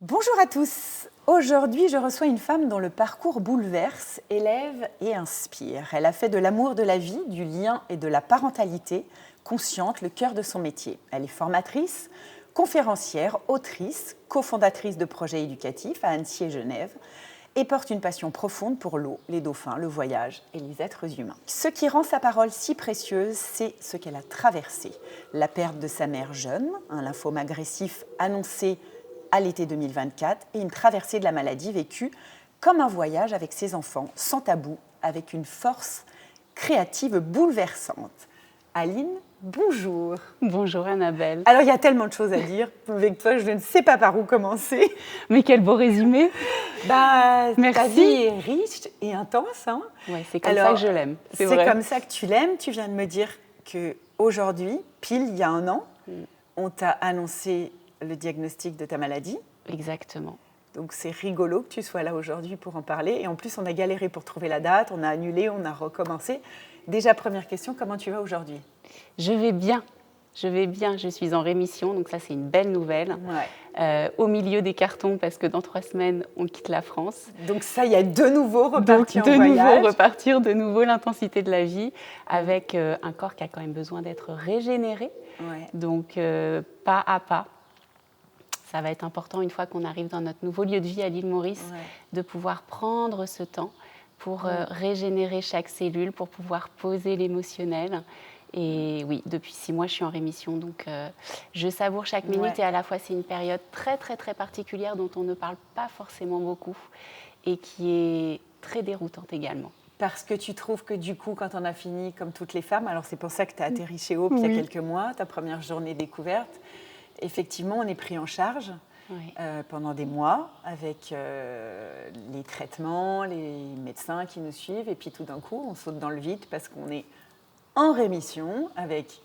Bonjour à tous. Aujourd'hui, je reçois une femme dont le parcours bouleverse, élève et inspire. Elle a fait de l'amour de la vie, du lien et de la parentalité consciente le cœur de son métier. Elle est formatrice, conférencière, autrice, cofondatrice de projets éducatifs à Annecy et Genève et porte une passion profonde pour l'eau, les dauphins, le voyage et les êtres humains. Ce qui rend sa parole si précieuse, c'est ce qu'elle a traversé. La perte de sa mère jeune, un lymphome agressif annoncé à l'été 2024 et une traversée de la maladie vécue comme un voyage avec ses enfants, sans tabou, avec une force créative bouleversante. Aline, bonjour. Bonjour Annabelle. Alors il y a tellement de choses à dire avec toi, je ne sais pas par où commencer. Mais quel beau résumé. Merci. Ta vie Merci. est riche et intense. Hein. Ouais, c'est comme ça que je l'aime. C'est vrai. comme ça que tu l'aimes. Tu viens de me dire qu'aujourd'hui, pile il y a un an, on t'a annoncé le diagnostic de ta maladie. Exactement. Donc c'est rigolo que tu sois là aujourd'hui pour en parler. Et en plus, on a galéré pour trouver la date, on a annulé, on a recommencé. Déjà, première question, comment tu vas aujourd'hui ? Je vais bien. Je suis en rémission, donc ça c'est une belle nouvelle. Ouais. Au milieu des cartons, parce que dans 3 semaines, on quitte la France. Donc ça, il y a de nouveau reparti Donc, en voyage. De nouveau repartir, de nouveau l'intensité de la vie, avec un corps qui a quand même besoin d'être régénéré. Ouais. Donc pas à pas. Ça va être important, une fois qu'on arrive dans notre nouveau lieu de vie à l'île Maurice, de pouvoir prendre ce temps pour régénérer chaque cellule, pour pouvoir poser l'émotionnel. Et oui, depuis 6 mois, je suis en rémission, donc je savoure chaque minute. Et à la fois, c'est une période très, très, très particulière dont on ne parle pas forcément beaucoup et qui est très déroutante également. Parce que tu trouves que du coup, quand on a fini, comme toutes les femmes, alors c'est pour ça que tu as atterri chez Hope il y a quelques mois, ta première journée découverte, effectivement, on est pris en charge pendant des mois avec les traitements, les médecins qui nous suivent. Et puis tout d'un coup, on saute dans le vide parce qu'on est en rémission avec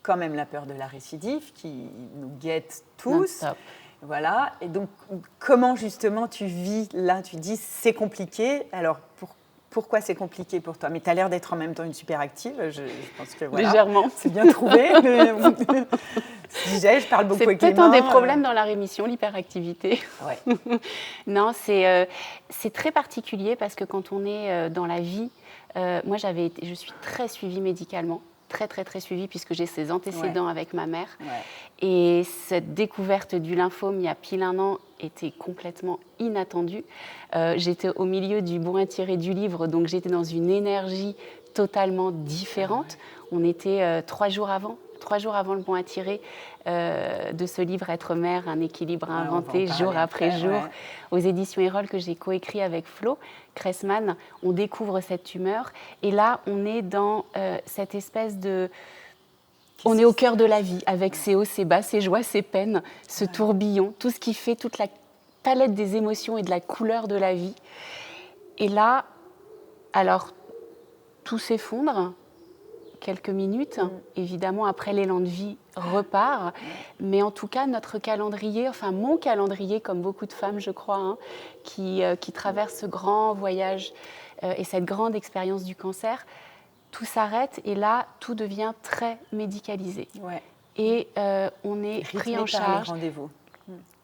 quand même la peur de la récidive qui nous guette tous. Non-stop. Voilà. Et donc, comment justement tu vis là ? Tu dis c'est compliqué. Alors, pourquoi c'est compliqué pour toi ? Mais tu as l'air d'être en même temps une super active. Je pense que voilà. Légèrement. C'est bien trouvé. Je parle beaucoup avec les mains. C'est peut-être un des problèmes dans la rémission, l'hyperactivité. Ouais. Non, c'est très particulier parce que quand on est dans la vie, moi je suis très suivie médicalement, très très très suivie puisque j'ai ces antécédents avec ma mère. Ouais. Et cette découverte du lymphome il y a pile 1 an était complètement inattendue. J'étais au milieu du bourrin tiré du livre, donc j'étais dans une énergie totalement différente. On était 3 jours avant le point à tirer de ce livre Être mère, un équilibre à inventer jour après jour, aux éditions Erol que j'ai coécrit avec Flo Cressman. On découvre cette tumeur et là on est dans cette espèce de... On est au cœur de la vie avec ses hauts, ses bas, ses joies, ses peines, ce tourbillon, tout ce qui fait toute la palette des émotions et de la couleur de la vie. Et là, alors tout s'effondre. Quelques minutes, évidemment, après l'élan de vie repart. Mais en tout cas, notre calendrier, enfin mon calendrier, comme beaucoup de femmes, je crois, qui traversent ce grand voyage et cette grande expérience du cancer, tout s'arrête et là, tout devient très médicalisé. Ouais. Et on est pris en charge. Par les rendez-vous.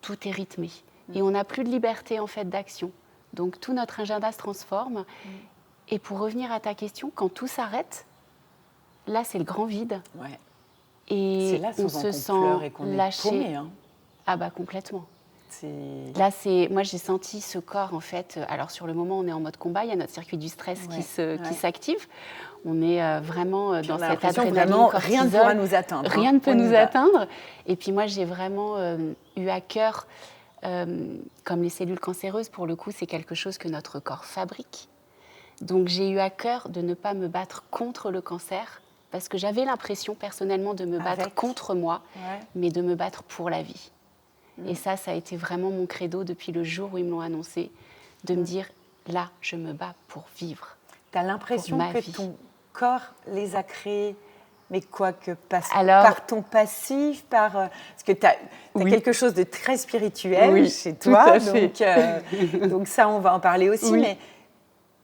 Tout est rythmé. Et on n'a plus de liberté, en fait, d'action. Donc, tout notre agenda se transforme. Et pour revenir à ta question, quand tout s'arrête, là, c'est le grand vide. Ouais. Et là, on se sent et qu'on lâché. Est paumé, hein. Ah bah complètement. Là, moi, j'ai senti ce corps, en fait. Alors, sur le moment, on est en mode combat. Il y a notre circuit du stress qui s'active. On est vraiment dans cette adrénaline cortisol. Rien ne pourra nous atteindre. Rien ne peut nous atteindre. Et puis, moi, j'ai vraiment eu à cœur, comme les cellules cancéreuses, pour le coup, c'est quelque chose que notre corps fabrique. Donc, j'ai eu à cœur de ne pas me battre contre le cancer, parce que j'avais l'impression personnellement de me battre contre moi, mais de me battre pour la vie. Et ça a été vraiment mon credo depuis le jour où ils me l'ont annoncé, de me dire, là, je me bats pour vivre. Tu as l'impression que ton corps les a créés, mais quoi que par ton passif, parce que tu as quelque chose de très spirituel chez toi, donc ça, on va en parler aussi, mais...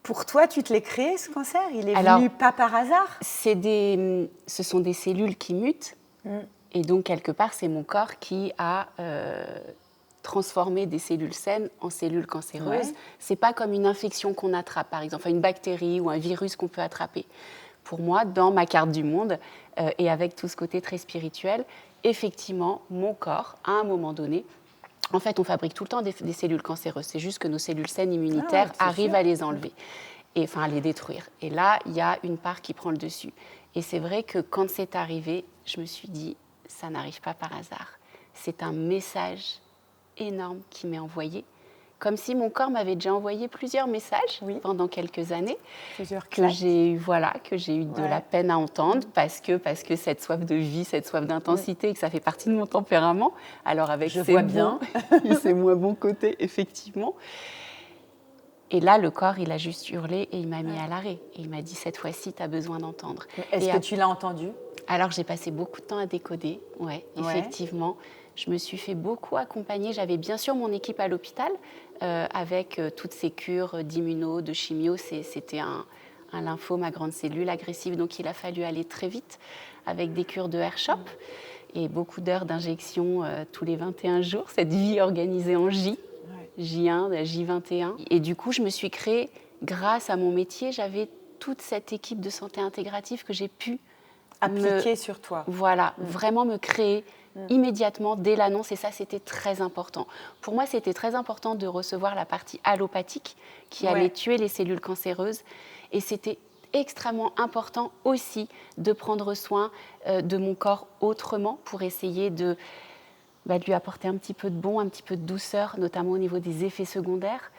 Pour toi, tu te l'es créé, ce cancer ? Il est venu pas par hasard ? Ce sont des cellules qui mutent. Et donc, quelque part, c'est mon corps qui a transformer des cellules saines en cellules cancéreuses. C'est pas comme une infection qu'on attrape, par exemple, une bactérie ou un virus qu'on peut attraper. Pour moi, dans ma carte du monde, et avec tout ce côté très spirituel, effectivement, mon corps, à un moment donné, en fait, on fabrique tout le temps des cellules cancéreuses. C'est juste que nos cellules saines immunitaires arrivent à les enlever, enfin à les détruire. Et là, il y a une part qui prend le dessus. Et c'est vrai que quand c'est arrivé, je me suis dit, ça n'arrive pas par hasard. C'est un message énorme qui m'est envoyé, comme si mon corps m'avait déjà envoyé plusieurs messages pendant quelques années, que j'ai eu de la peine à entendre parce que cette soif de vie, cette soif d'intensité, et que ça fait partie de mon tempérament. Alors avec c'est moins bon côté, effectivement. Et là, le corps, il a juste hurlé et il m'a mis à l'arrêt. Et il m'a dit, cette fois-ci, tu as besoin d'entendre. Est-ce que tu l'as entendu ? Alors, j'ai passé beaucoup de temps à décoder, effectivement. Je me suis fait beaucoup accompagner. J'avais bien sûr mon équipe à l'hôpital avec toutes ces cures d'immuno, de chimio. C'était un lymphome à grande cellule agressive, donc il a fallu aller très vite avec des cures de Airshop et beaucoup d'heures d'injection tous les 21 jours, cette vie organisée en J, J1, J21. Et du coup, je me suis créée, grâce à mon métier, j'avais toute cette équipe de santé intégrative que j'ai pu appliquer sur toi. Voilà, vraiment me créer immédiatement dès l'annonce, et ça, c'était très important. Pour moi, c'était très important de recevoir la partie allopathique qui allait tuer les cellules cancéreuses, et c'était extrêmement important aussi de prendre soin de mon corps autrement pour essayer de lui apporter un petit peu de bon, un petit peu de douceur, notamment au niveau des effets secondaires,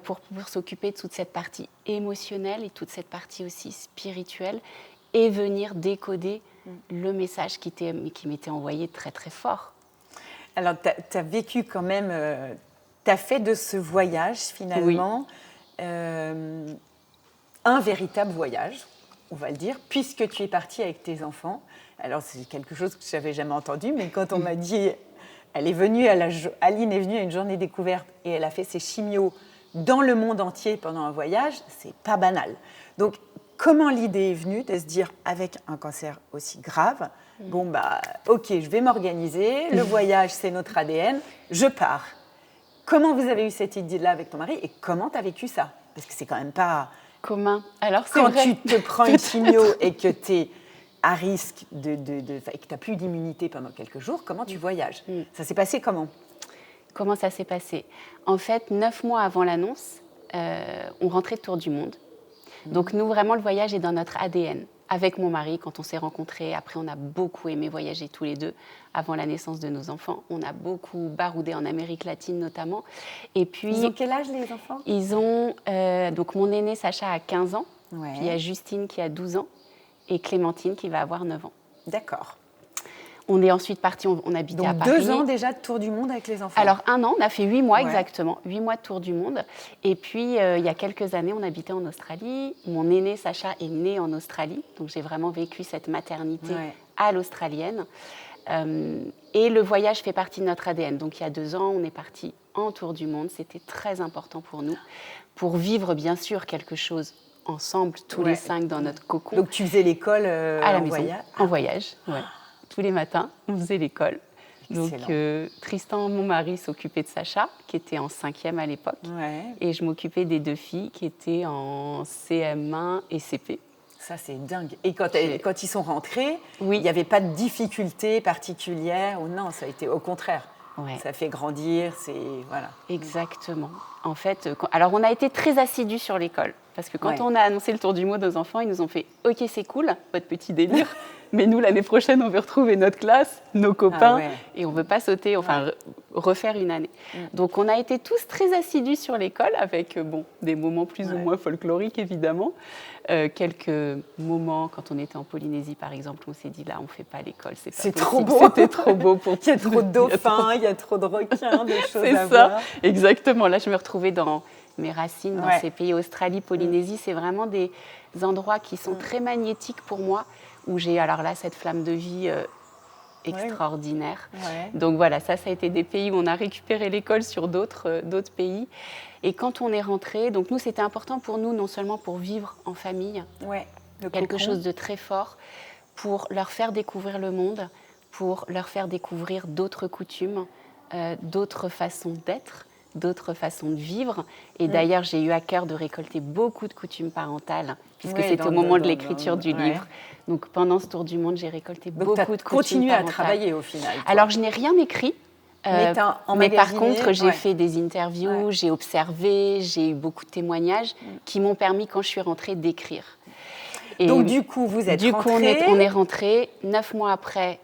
pour s'occuper de toute cette partie émotionnelle et toute cette partie aussi spirituelle, et venir décoder le message qui m'était envoyé très très fort. Alors, tu as vécu quand même, tu as fait de ce voyage finalement un véritable voyage, on va le dire, puisque tu es partie avec tes enfants. Alors, c'est quelque chose que je n'avais jamais entendu, mais quand on m'a dit, Aline est venue à une journée découverte et elle a fait ses chimios dans le monde entier pendant un voyage, c'est pas banal. Donc, comment l'idée est venue de se dire, avec un cancer aussi grave, ok, je vais m'organiser, le voyage, c'est notre ADN, je pars. Comment vous avez eu cette idée-là avec ton mari et comment tu as vécu ça ? Parce que c'est quand même pas commun. Alors, quand tu te prends une chimio et que tu es à risque et que tu n'as plus d'immunité pendant quelques jours, comment tu voyages ? Ça s'est passé comment ? Comment ça s'est passé ? En fait, 9 mois avant l'annonce, on rentrait de tour du monde. Donc nous, vraiment, le voyage est dans notre ADN. Avec mon mari, quand on s'est rencontrés, après on a beaucoup aimé voyager tous les deux avant la naissance de nos enfants. On a beaucoup baroudé en Amérique latine notamment. Et puis, ils ont quel âge les enfants ? Ils ont, donc mon aîné Sacha a 15 ans, puis il y a Justine qui a 12 ans et Clémentine qui va avoir 9 ans. D'accord. On est ensuite partis, on habitait à Paris. 2 ans déjà de tour du monde avec les enfants ? Alors 1 an, on a fait 8 mois exactement, 8 mois de tour du monde. Et puis il y a quelques années, on habitait en Australie. Mon aîné Sacha est né en Australie, donc j'ai vraiment vécu cette maternité à l'australienne. Et le voyage fait partie de notre ADN. Donc il y a 2 ans, on est partis en tour du monde. C'était très important pour nous, pour vivre bien sûr quelque chose ensemble, tous les 5 dans notre cocon. Donc tu faisais l'école à la maison, en voyage, tous les matins, on faisait l'école. Donc Tristan, mon mari, s'occupait de Sacha, qui était en 5e à l'époque. Et je m'occupais des 2 filles qui étaient en CM1 et CP. Ça, c'est dingue. Et quand ils sont rentrés, il n'y avait pas de difficultés particulières ou non, ça a été au contraire. Ça fait grandir, voilà. Exactement. En fait, alors on a été très assidus sur l'école. Parce que quand on a annoncé le tour du monde aux enfants, ils nous ont fait « Ok, c'est cool, votre petit délire, mais nous, l'année prochaine, on veut retrouver notre classe, nos copains, et on ne veut pas sauter, refaire une année. » Donc, on a été tous très assidus sur l'école, avec des moments plus ou moins folkloriques, évidemment. Quelques moments, quand on était en Polynésie, par exemple, on s'est dit « Là, on ne fait pas l'école, c'est pas possible. » trop beau. C'était trop beau pour il y a trop de dauphins, il y a trop de requins, des choses à voir. C'est ça, exactement. Là, je me retrouvais dans mes racines dans ces pays, Australie, Polynésie, c'est vraiment des endroits qui sont très magnétiques pour moi, où j'ai alors là cette flamme de vie extraordinaire. Donc voilà, ça a été des pays où on a récupéré l'école sur d'autres pays. Et quand on est rentré, donc nous c'était important pour nous, non seulement pour vivre en famille, quelque chose de très fort, pour leur faire découvrir le monde, pour leur faire découvrir d'autres coutumes, d'autres façons d'être, d'autres façons de vivre. Et d'ailleurs, j'ai eu à cœur de récolter beaucoup de coutumes parentales, puisque c'était au moment de l'écriture du livre. Donc pendant ce tour du monde, j'ai récolté beaucoup de coutumes parentales. Donc tu as continué à travailler au final. Toi. Alors je n'ai rien écrit. Mais par contre, j'ai fait des interviews, j'ai observé, j'ai eu beaucoup de témoignages qui m'ont permis, quand je suis rentrée, d'écrire. Et donc du coup, vous êtes rentrée. Du coup, on est rentrés. 9 mois après,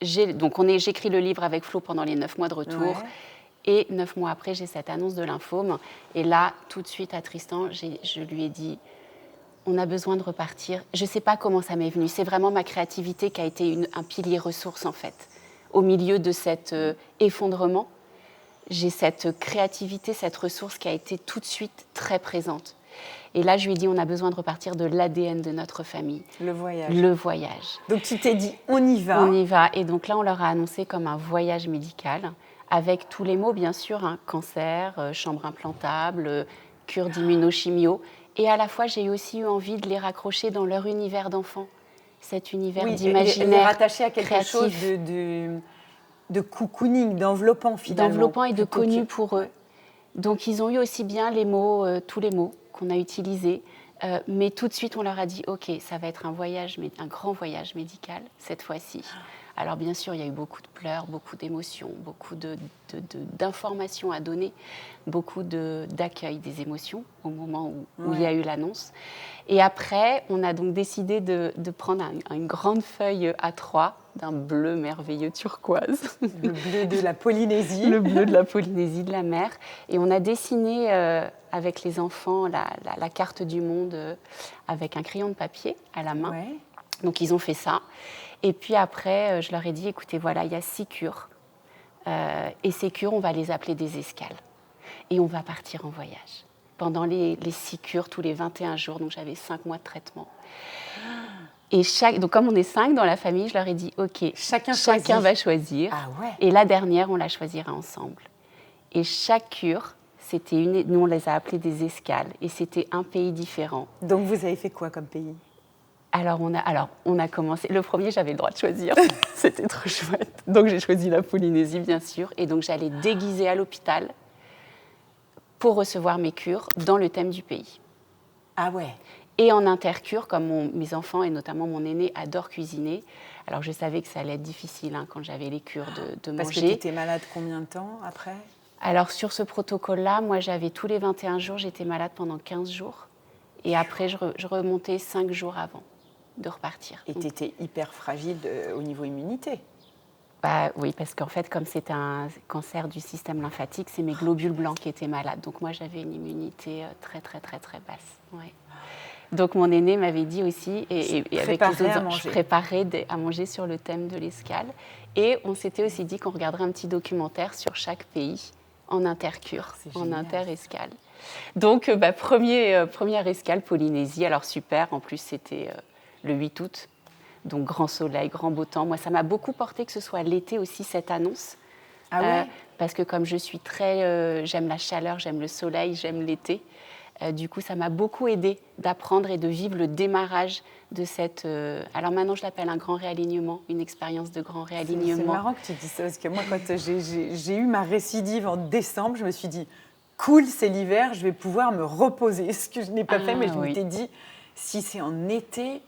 j'écris le livre avec Flo pendant les 9 mois de retour. Ouais. Et 9 mois après, j'ai cette annonce de lymphome. Et là, tout de suite à Tristan, je lui ai dit, on a besoin de repartir. Je ne sais pas comment ça m'est venu. C'est vraiment ma créativité qui a été un pilier ressource, en fait. Au milieu de cet effondrement, j'ai cette créativité, cette ressource qui a été tout de suite très présente. Et là, je lui ai dit, on a besoin de repartir de l'ADN de notre famille. Le voyage. Le voyage. Donc tu t'es dit, on y va. On y va. Et donc là, on leur a annoncé comme un voyage médical, avec tous les mots, bien sûr, hein, cancer, chambre implantable, cure d'immunochimio. Et à la fois, j'ai aussi eu envie de les raccrocher dans leur univers d'enfant. Cet univers d'imaginaire les rattacher à quelque créatif. Chose de cocooning, d'enveloppant finalement. D'enveloppant et de connu pour eux. Donc ils ont eu aussi bien les mots, tous les mots qu'on a utilisés, mais tout de suite on leur a dit ok, ça va être un grand voyage médical cette fois-ci. Alors bien sûr, il y a eu beaucoup de pleurs, beaucoup d'émotions, beaucoup d'informations à donner, beaucoup d'accueil des émotions au moment où il y a eu l'annonce. Et après, on a donc décidé de prendre une grande feuille A3 d'un bleu merveilleux turquoise. Le bleu de la Polynésie. Le bleu de la Polynésie, de la mer. Et on a dessiné avec les enfants la carte du monde avec un crayon de papier à la main. Ouais. Donc ils ont fait ça. Et puis après, je leur ai dit, écoutez, voilà, il y a 6 cures. Et ces cures, on va les appeler des escales. Et on va partir en voyage. Pendant les 6 cures, tous les 21 jours, donc j'avais 5 mois de traitement. Et donc comme on est 5 dans la famille, je leur ai dit, ok, chacun va choisir. Ah ouais. Et la dernière, on la choisira ensemble. Et chaque cure, nous on les a appelées des escales. Et c'était un pays différent. Donc vous avez fait quoi comme pays ? Alors, on a commencé. Le premier, j'avais le droit de choisir. C'était trop chouette. Donc, j'ai choisi la Polynésie, bien sûr. Et donc, j'allais déguiser à l'hôpital pour recevoir mes cures dans le thème du pays. Ah ouais. Et en intercure, comme mes enfants, et notamment mon aîné, adorent cuisiner. Alors, je savais que ça allait être difficile quand j'avais les cures de manger. Parce que tu étais malade combien de temps après ? Alors, sur ce protocole-là, moi, j'avais tous les 21 jours, j'étais malade pendant 15 jours. Et après, je remontais 5 jours avant de repartir. Et tu étais hyper fragile au niveau immunité. Oui, parce qu'en fait, comme c'est un cancer du système lymphatique, c'est mes globules blancs qui étaient malades. Donc moi, j'avais une immunité très, très, très, très basse. Ouais. Donc mon aîné m'avait dit aussi, et avec les autres, je préparais à manger sur le thème de l'escale. Et on s'était aussi dit qu'on regarderait un petit documentaire sur chaque pays en intercure, en inter-escale. Donc, première escale Polynésie. Alors super, en plus c'était le 8 août. Donc grand soleil, grand beau temps. Moi, ça m'a beaucoup porté que ce soit l'été aussi, cette annonce. Ah ouais. Parce que comme je suis j'aime la chaleur, j'aime le soleil, j'aime l'été. Du coup, ça m'a beaucoup aidée d'apprendre et de vivre le démarrage de cette... alors maintenant, je l'appelle un grand réalignement, une expérience de grand réalignement. C'est marrant que tu dis ça, parce que moi, quand j'ai eu ma récidive en décembre, je me suis dit, cool, c'est l'hiver, je vais pouvoir me reposer. Ce que je n'ai pas fait, mais je m'étais dit, si c'est en été...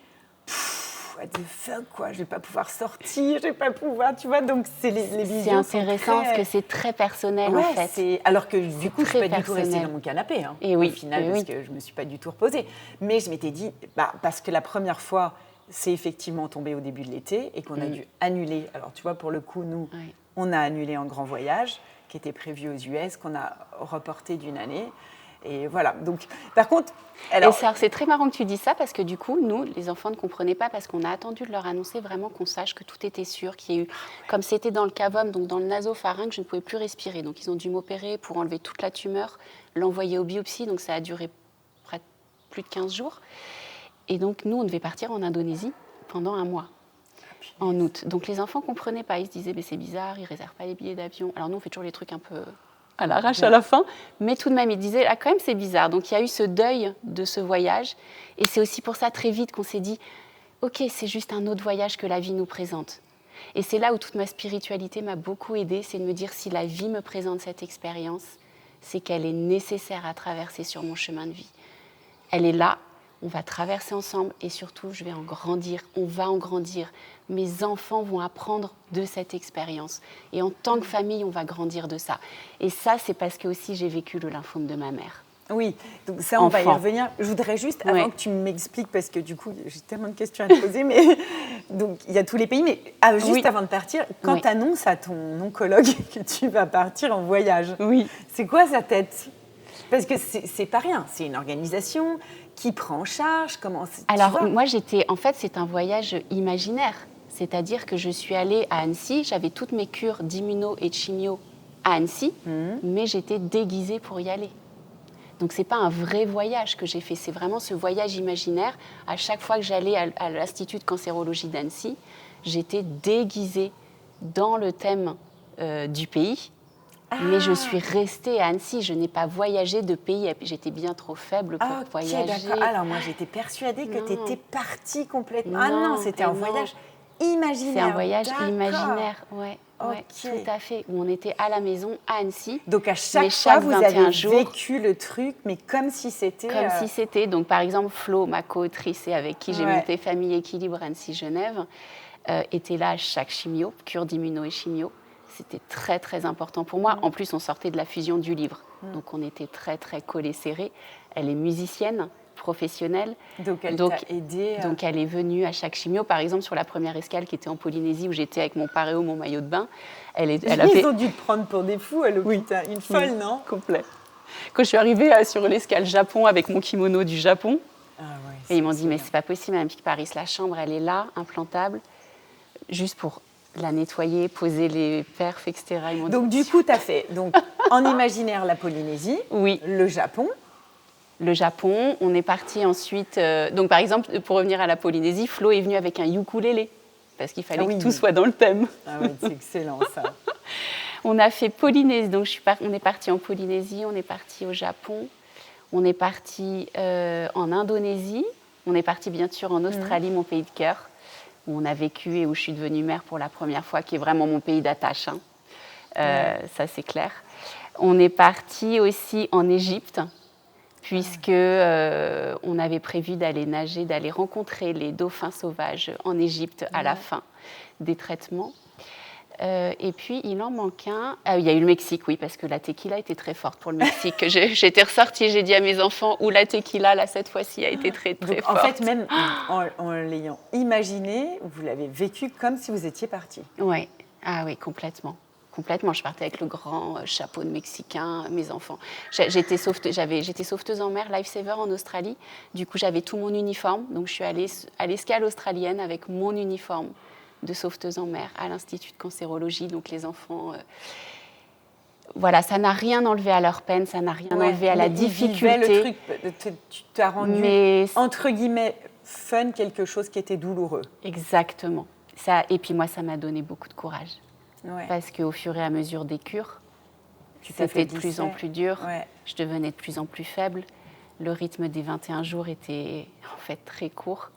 what the fuck, quoi, je vais pas pouvoir sortir, je vais pas pouvoir, tu vois, donc c'est les visions. C'est intéressant parce que c'est très personnel en fait. Alors que du coup, je suis pas du tout restée dans mon canapé, et oui, au final, parce que je me suis pas du tout reposée. Mais je m'étais dit, parce que la première fois, c'est effectivement tombé au début de l'été et qu'on a dû annuler. Alors tu vois, pour le coup, nous, on a annulé un grand voyage qui était prévu aux US, qu'on a reporté d'1 année. Et voilà. Donc, par contre, alors... Et c'est très marrant que tu dis ça parce que du coup, nous, les enfants ne comprenaient pas parce qu'on a attendu de leur annoncer vraiment qu'on sache que tout était sûr, qu'il y ait eu, comme c'était dans le cavum, donc dans le nasopharynx, je ne pouvais plus respirer. Donc, ils ont dû m'opérer pour enlever toute la tumeur, l'envoyer aux biopsies. Donc, ça a duré plus de 15 jours. Et donc, nous, on devait partir en Indonésie pendant 1 mois, en août. Donc, les enfants ne comprenaient pas. Ils se disaient, mais c'est bizarre, ils ne réservent pas les billets d'avion. Alors, nous, on fait toujours les trucs un peu... à l'arrache à la fin, mais tout de même, il disait, quand même, c'est bizarre. Donc, il y a eu ce deuil de ce voyage, et c'est aussi pour ça, très vite, qu'on s'est dit, ok, c'est juste un autre voyage que la vie nous présente. Et c'est là où toute ma spiritualité m'a beaucoup aidée, c'est de me dire si la vie me présente cette expérience, c'est qu'elle est nécessaire à traverser sur mon chemin de vie. Elle est là, on va traverser ensemble et surtout, je vais en grandir, on va en grandir. Mes enfants vont apprendre de cette expérience. Et en tant que famille, on va grandir de ça. Et ça, c'est parce que aussi j'ai vécu le lymphome de ma mère. Oui, donc ça, on va y revenir. Je voudrais juste, avant que tu m'expliques, parce que du coup, j'ai tellement de questions à te poser, mais donc il y a tous les pays, mais juste avant de partir, quand tu annonces à ton oncologue que tu vas partir en voyage, c'est quoi sa tête? Parce que c'est pas rien, c'est une organisation qui prend en charge, comment... Alors, moi, en fait, c'est un voyage imaginaire, c'est-à-dire que je suis allée à Annecy, j'avais toutes mes cures d'immuno et de chimio à Annecy, mais j'étais déguisée pour y aller. Donc, ce n'est pas un vrai voyage que j'ai fait, c'est vraiment ce voyage imaginaire. À chaque fois que j'allais à l'Institut de cancérologie d'Annecy, j'étais déguisée dans le thème du pays. Mais je suis restée à Annecy, je n'ai pas voyagé de pays, j'étais bien trop faible pour voyager. D'accord. Alors moi j'étais persuadée que tu étais partie complètement. Non, c'était un voyage imaginaire. C'est un voyage imaginaire, ouais, tout à fait, où on était à la maison à Annecy. Donc à chaque fois vous avez vécu le truc, mais comme si c'était... Comme si c'était, donc par exemple Flo, ma co-autrice et avec qui j'ai monté Famille Équilibre Annecy-Genève, était là à chaque chimio, cure d'immuno et chimio. C'était très, très important pour moi. En plus, on sortait de la fusion du livre. Donc, on était très, très collés, serrés. Elle est musicienne, professionnelle. Donc, elle t'a aidée. Donc, elle est venue à chaque chimio. Par exemple, sur la première escale qui était en Polynésie, où j'étais avec mon paréo, mon maillot de bain. Ils ont dû te prendre pour des fous à l'hôpital. Une folle, non? Complet. Quand je suis arrivée sur l'escale Japon avec mon kimono du Japon, et ils m'ont dit, mais c'est pas possible, Madame Pic-Paris, la chambre, elle est là, implantable, juste pour... la nettoyer, poser les perfs, etc. Donc, du coup, tu as fait en imaginaire la Polynésie, le Japon. Le Japon, on est parti ensuite... donc, par exemple, pour revenir à la Polynésie, Flo est venu avec un ukulélé, parce qu'il fallait que tout soit dans le thème. Ah oui, c'est excellent, ça. On a fait Polynésie, donc on est parti en Polynésie, on est parti au Japon, on est parti en Indonésie, on est parti bien sûr en Australie, mon pays de cœur, où on a vécu et où je suis devenue mère pour la première fois, qui est vraiment mon pays d'attache. Ça, c'est clair. On est parti aussi en Égypte, puisque on avait prévu d'aller nager, d'aller rencontrer les dauphins sauvages en Égypte à la fin des traitements. Et puis, il en manque un. Il y a eu le Mexique, oui, parce que la tequila était très forte pour le Mexique. J'étais ressortie, j'ai dit à mes enfants, où la tequila, là, cette fois-ci, a été très, très forte. En fait, même en l'ayant imaginé, vous l'avez vécu comme si vous étiez parti. Oui, oui, complètement. Complètement. Je partais avec le grand chapeau de Mexicain, mes enfants. J'étais sauveteuse en mer, lifesaver en Australie. Du coup, j'avais tout mon uniforme. Donc, je suis allée à l'escale australienne avec mon uniforme de sauveteuse en mer à l'Institut de cancérologie. Donc, les enfants... voilà, ça n'a rien enlevé à leur peine, ça n'a rien enlevé à la difficulté. Le truc, tu t'as rendu, entre guillemets, fun, quelque chose qui était douloureux. Exactement. Et puis moi, ça m'a donné beaucoup de courage. Parce qu'au fur et à mesure des cures, c'était de plus en plus dur, je devenais de plus en plus faible. Le rythme des 21 jours était en fait très court.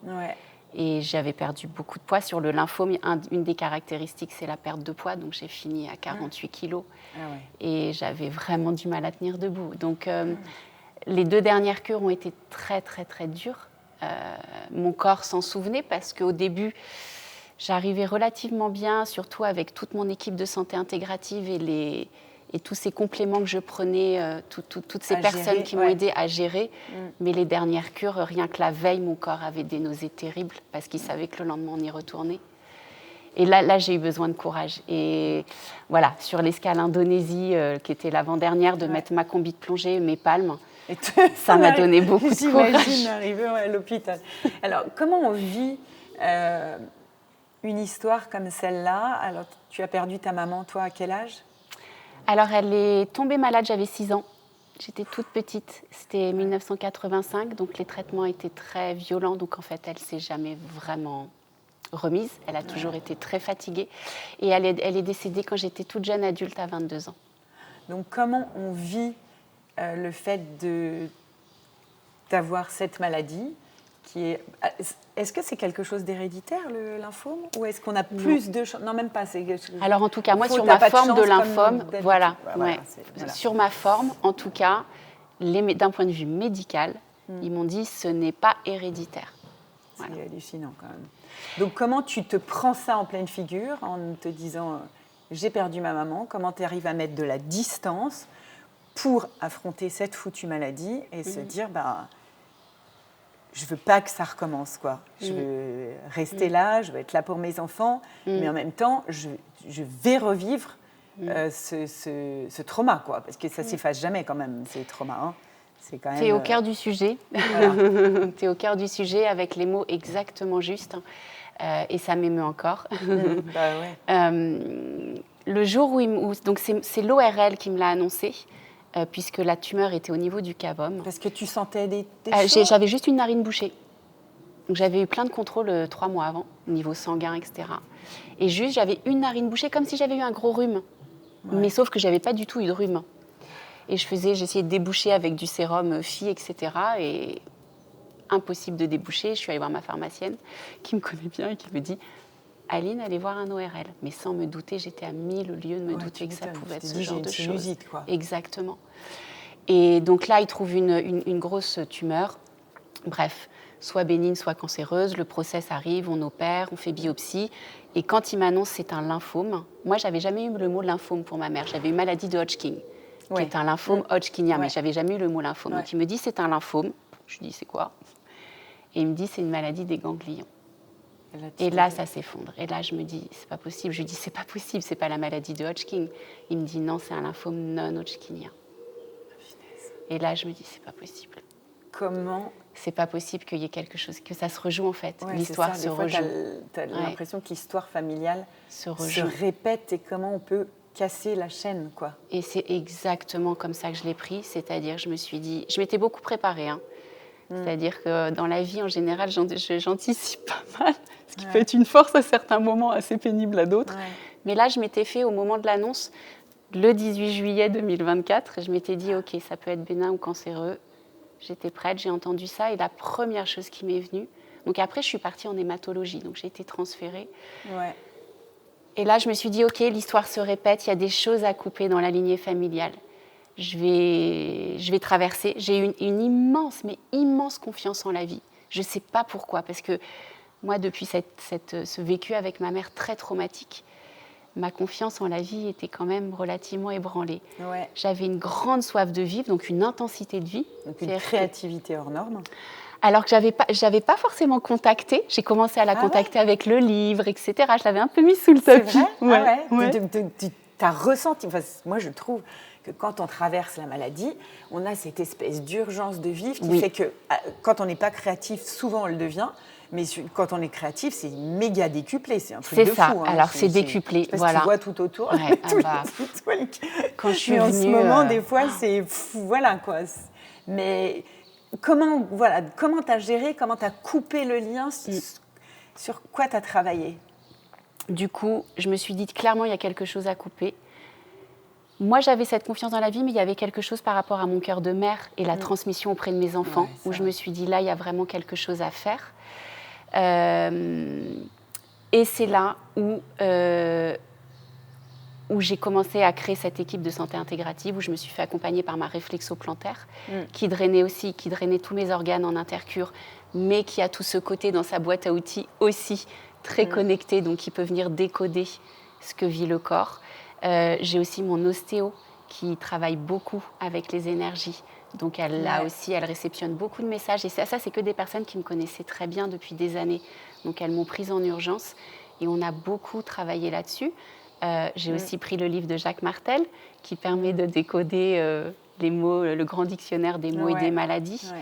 Et j'avais perdu beaucoup de poids. Sur le lymphome, une des caractéristiques, c'est la perte de poids. Donc, j'ai fini à 48 kilos. Et j'avais vraiment du mal à tenir debout. Donc, les 2 dernières cures ont été très, très, très dures. Mon corps s'en souvenait parce qu'au début, j'arrivais relativement bien, surtout avec toute mon équipe de santé intégrative et tous ces compléments que je prenais, toutes ces personnes qui m'ont aidée à gérer. Mais les dernières cures, rien que la veille, mon corps avait des nausées terribles parce qu'il savait que le lendemain, on y retournait. Et là, j'ai eu besoin de courage. Et voilà, sur l'escale Indonésie, qui était l'avant-dernière, de mettre ma combi de plongée, mes palmes, ça m'a donné beaucoup de courage. J'imagine arriver à l'hôpital. Alors, comment on vit une histoire comme celle-là? Alors, tu as perdu ta maman, toi, à quel âge? Alors, elle est tombée malade, j'avais 6 ans. J'étais toute petite, c'était 1985, donc les traitements étaient très violents. Donc, en fait, elle ne s'est jamais vraiment remise. Elle a toujours été très fatiguée. Et elle est décédée quand j'étais toute jeune adulte, à 22 ans. Donc, comment on vit le fait d'avoir cette maladie Est-ce que c'est quelque chose d'héréditaire, le lymphome, ou est-ce qu'on a plus de chances? Non, même pas. Alors en tout cas, moi sur ma forme de lymphome, sur ma forme, en tout cas, d'un point de vue médical, ils m'ont dit ce n'est pas héréditaire. C'est hallucinant quand même. Donc comment tu te prends ça en pleine figure en te disant j'ai perdu ma maman, comment tu arrives à mettre de la distance pour affronter cette foutue maladie et se dire je veux pas que ça recommence, quoi. Je veux rester là, je veux être là pour mes enfants, mais en même temps, je vais revivre ce trauma, quoi, parce que ça s'efface jamais quand même, ces traumas. Hein. C'est quand même. T'es au cœur du sujet. Voilà. T'es au cœur du sujet avec les mots exactement justes, et ça m'émeut encore. Le jour où donc c'est l'ORL qui me l'a annoncé. Puisque la tumeur était au niveau du cavum. Parce que tu sentais des choses. J'avais juste une narine bouchée. Donc j'avais eu plein de contrôles 3 mois avant, au niveau sanguin, etc. Et juste, j'avais une narine bouchée comme si j'avais eu un gros rhume. Ouais. Mais sauf que je n'avais pas du tout eu de rhume. Et j'essayais de déboucher avec du sérum Phi, etc. Et impossible de déboucher. Je suis allée voir ma pharmacienne, qui me connaît bien et qui me dit... Aline, allez voir un ORL. Mais sans me douter, j'étais à 1000 lieues de me douter que ça pouvait être ce genre de choses. Quoi. Exactement. Et donc là, il trouve une grosse tumeur. Bref, soit bénigne, soit cancéreuse. Le process arrive, on opère, on fait biopsie. Et quand il m'annonce c'est un lymphome, moi, je n'avais jamais eu le mot lymphome pour ma mère. J'avais eu maladie de Hodgkin, qui est un lymphome hodgkinien, mais je n'avais jamais eu le mot lymphome. Donc il me dit c'est un lymphome. Je lui dis c'est quoi? Et il me dit c'est une maladie des ganglions. Et là, ça s'effondre. Et là, je me dis, c'est pas possible. Je lui dis, c'est pas possible, c'est pas la maladie de Hodgkin. Il me dit, non, c'est un lymphome non-hodgkinien. Et là, je me dis, c'est pas possible. Comment? C'est pas possible qu'il y ait quelque chose, que ça se rejoue en fait. L'histoire se rejoue. Tu as l'impression que l'histoire familiale se répète et comment on peut casser la chaîne, quoi. Et c'est exactement comme ça que je l'ai pris. C'est-à-dire, je me suis dit, je m'étais beaucoup préparée, hein. C'est-à-dire que dans la vie, en général, j'anticipe pas mal, ce qui peut être une force à certains moments, assez pénible à d'autres. Ouais. Mais là, je m'étais fait, au moment de l'annonce, le 18 juillet 2024, je m'étais dit, OK, ça peut être bénin ou cancéreux. J'étais prête, j'ai entendu ça. Et la première chose qui m'est venue... Donc après, je suis partie en hématologie, donc j'ai été transférée. Ouais. Et là, je me suis dit, OK, l'histoire se répète, il y a des choses à couper dans la lignée familiale. Je vais traverser. J'ai eu une immense confiance en la vie. Je ne sais pas pourquoi, parce que moi, depuis ce vécu avec ma mère très traumatique, ma confiance en la vie était quand même relativement ébranlée. Ouais. J'avais une grande soif de vivre, donc une intensité de vie. Donc une créativité hors norme. Alors que je n'avais pas forcément contacté. J'ai commencé à la contacter avec le livre, etc. Je l'avais un peu mis sous le tapis. C'est vrai? Tu as ressenti... Enfin, moi, je trouve... que quand on traverse la maladie, on a cette espèce d'urgence de vivre qui fait que quand on n'est pas créatif, souvent on le devient, mais quand on est créatif, c'est méga décuplé, c'est un truc de fou. C'est ça, alors c'est décuplé, je sais pas voilà. Si tu vois tout autour, quand je suis mais venue... en ce moment, des fois, c'est fou, voilà quoi. Mais comment tu as géré, comment tu as coupé le lien, sur quoi tu as travaillé? Du coup, je me suis dit, clairement, il y a quelque chose à couper. Moi, j'avais cette confiance dans la vie, mais il y avait quelque chose par rapport à mon cœur de mère et la transmission auprès de mes enfants, où je me suis dit, là, il y a vraiment quelque chose à faire. Et c'est là où j'ai commencé à créer cette équipe de santé intégrative, où je me suis fait accompagner par ma réflexo-plantaire, qui drainait tous mes organes en intercure, mais qui a tout ce côté dans sa boîte à outils aussi très connecté, donc qui peut venir décoder ce que vit le corps. J'ai aussi mon ostéo qui travaille beaucoup avec les énergies. Donc elle réceptionne beaucoup de messages. Et ça, c'est que des personnes qui me connaissaient très bien depuis des années. Donc elles m'ont prise en urgence et on a beaucoup travaillé là-dessus. J'ai aussi pris le livre de Jacques Martel qui permet de décoder les mots, le grand dictionnaire des mots et des maladies.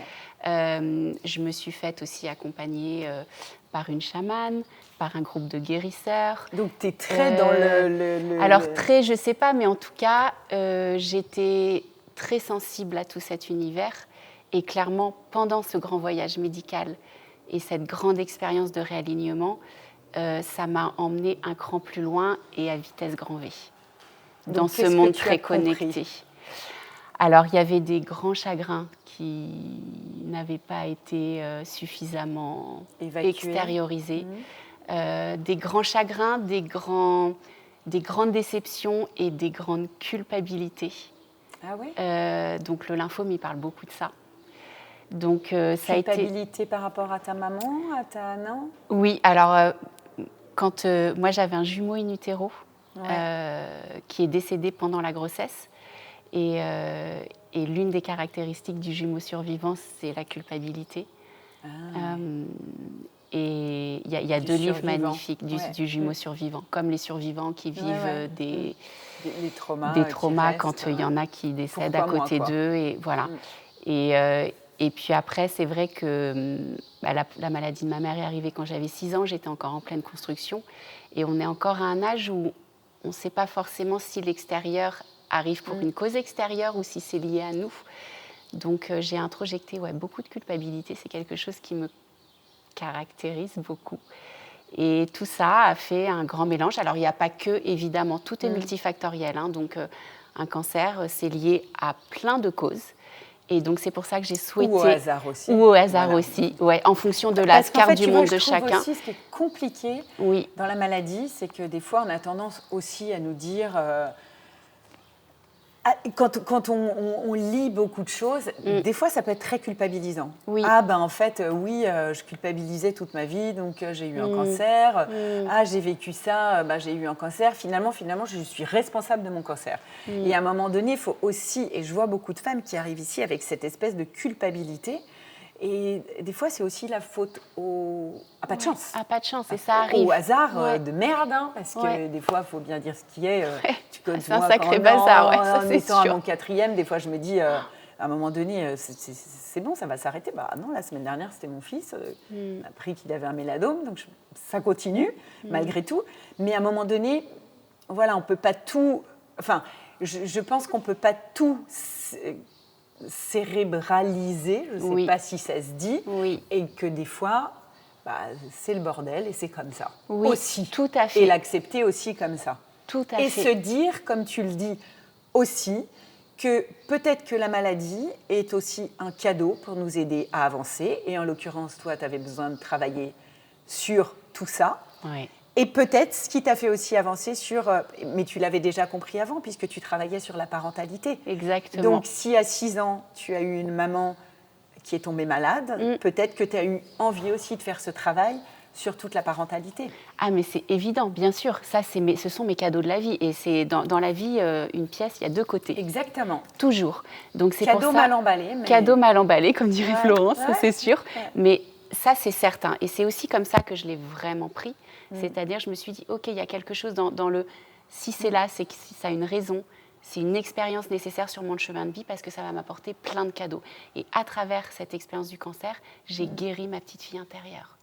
Je me suis faite aussi accompagner par une chamane, par un groupe de guérisseurs. Donc, tu es très dans le... Alors, très, je ne sais pas, mais en tout cas, j'étais très sensible à tout cet univers. Et clairement, pendant ce grand voyage médical et cette grande expérience de réalignement, ça m'a emmenée un cran plus loin et à vitesse grand V. Donc, dans ce monde très connecté. Alors, il y avait des grands chagrins qui n'avaient pas été suffisamment évacuées, extériorisées, des grands chagrins, des grandes déceptions et des grandes culpabilités. Ah oui. Donc le lymphome, il parle beaucoup de ça. Donc ça a été culpabilité par rapport à ta maman, à ta non? Oui, alors quand moi j'avais un jumeau in utero qui est décédé pendant la grossesse et l'une des caractéristiques du jumeau survivant, c'est la culpabilité. Et il y a deux livres magnifiques du jumeau survivant, comme les survivants qui vivent des traumas quand il y en a qui décèdent à côté d'eux. Et voilà. Et puis après, c'est vrai que la maladie de ma mère est arrivée quand j'avais 6 ans, j'étais encore en pleine construction. Et on est encore à un âge où on ne sait pas forcément si l'extérieur arrive pour une cause extérieure ou si c'est lié à nous. Donc j'ai introjecté beaucoup de culpabilité, c'est quelque chose qui me caractérise beaucoup. Et tout ça a fait un grand mélange. Alors il n'y a pas que, évidemment, tout est multifactoriel. Donc un cancer, c'est lié à plein de causes. Et donc, c'est pour ça que j'ai souhaité... Ou au hasard aussi. Ou au hasard aussi, en fonction de la carte du monde de chacun. Parce qu'en fait, aussi, ce qui est compliqué dans la maladie, c'est que des fois, on a tendance aussi à nous dire... quand on lit beaucoup de choses, des fois, ça peut être très culpabilisant. Oui. Ah, ben en fait, je culpabilisais toute ma vie, donc j'ai eu un cancer. Ah, j'ai vécu ça, j'ai eu un cancer. Finalement, je suis responsable de mon cancer. Et à un moment donné, il faut aussi, et je vois beaucoup de femmes qui arrivent ici avec cette espèce de culpabilité. Et des fois, c'est aussi la faute à pas de chance. À pas de chance, et ça arrive. Au hasard de merde, parce que des fois, il faut bien dire ce qui est. C'est un sacré bazar, ça c'est sûr. En étant à mon 4e, des fois, je me dis, à un moment donné, c'est bon, ça va s'arrêter. Bah non, la semaine dernière, c'était mon fils. On a appris qu'il avait un méladome, donc ça continue, malgré tout. Mais à un moment donné, voilà, on ne peut pas tout... Enfin, je pense qu'on ne peut pas tout... cérébraliser, je ne sais pas si ça se dit, et que des fois, c'est le bordel et c'est comme ça. Oui, aussi. Tout à fait. Et l'accepter aussi comme ça. Tout à et fait. se dire, comme tu le dis aussi, que peut-être que la maladie est aussi un cadeau pour nous aider à avancer. Et en l'occurrence, toi, tu avais besoin de travailler sur tout ça. Oui. Et peut-être ce qui t'a fait aussi avancer sur... mais tu l'avais déjà compris avant, puisque tu travaillais sur la parentalité. Exactement. Donc, si à 6 ans, tu as eu une maman qui est tombée malade, peut-être que tu as eu envie aussi de faire ce travail sur toute la parentalité. Ah, mais c'est évident, bien sûr. Ça, ce sont mes cadeaux de la vie. Et c'est dans la vie, une pièce, il y a 2 côtés. Exactement. Toujours. Donc, c'est cadeau pour ça, mal emballé. Mais... Cadeau mal emballé, comme dirait Florence, ça c'est sûr. Ouais. Mais ça, c'est certain. Et c'est aussi comme ça que je l'ai vraiment pris. C'est-à-dire, je me suis dit, OK, il y a quelque chose dans le... Si c'est là, c'est que ça a une raison, c'est une expérience nécessaire sur mon chemin de vie parce que ça va m'apporter plein de cadeaux. Et à travers cette expérience du cancer, j'ai guéri ma petite fille intérieure.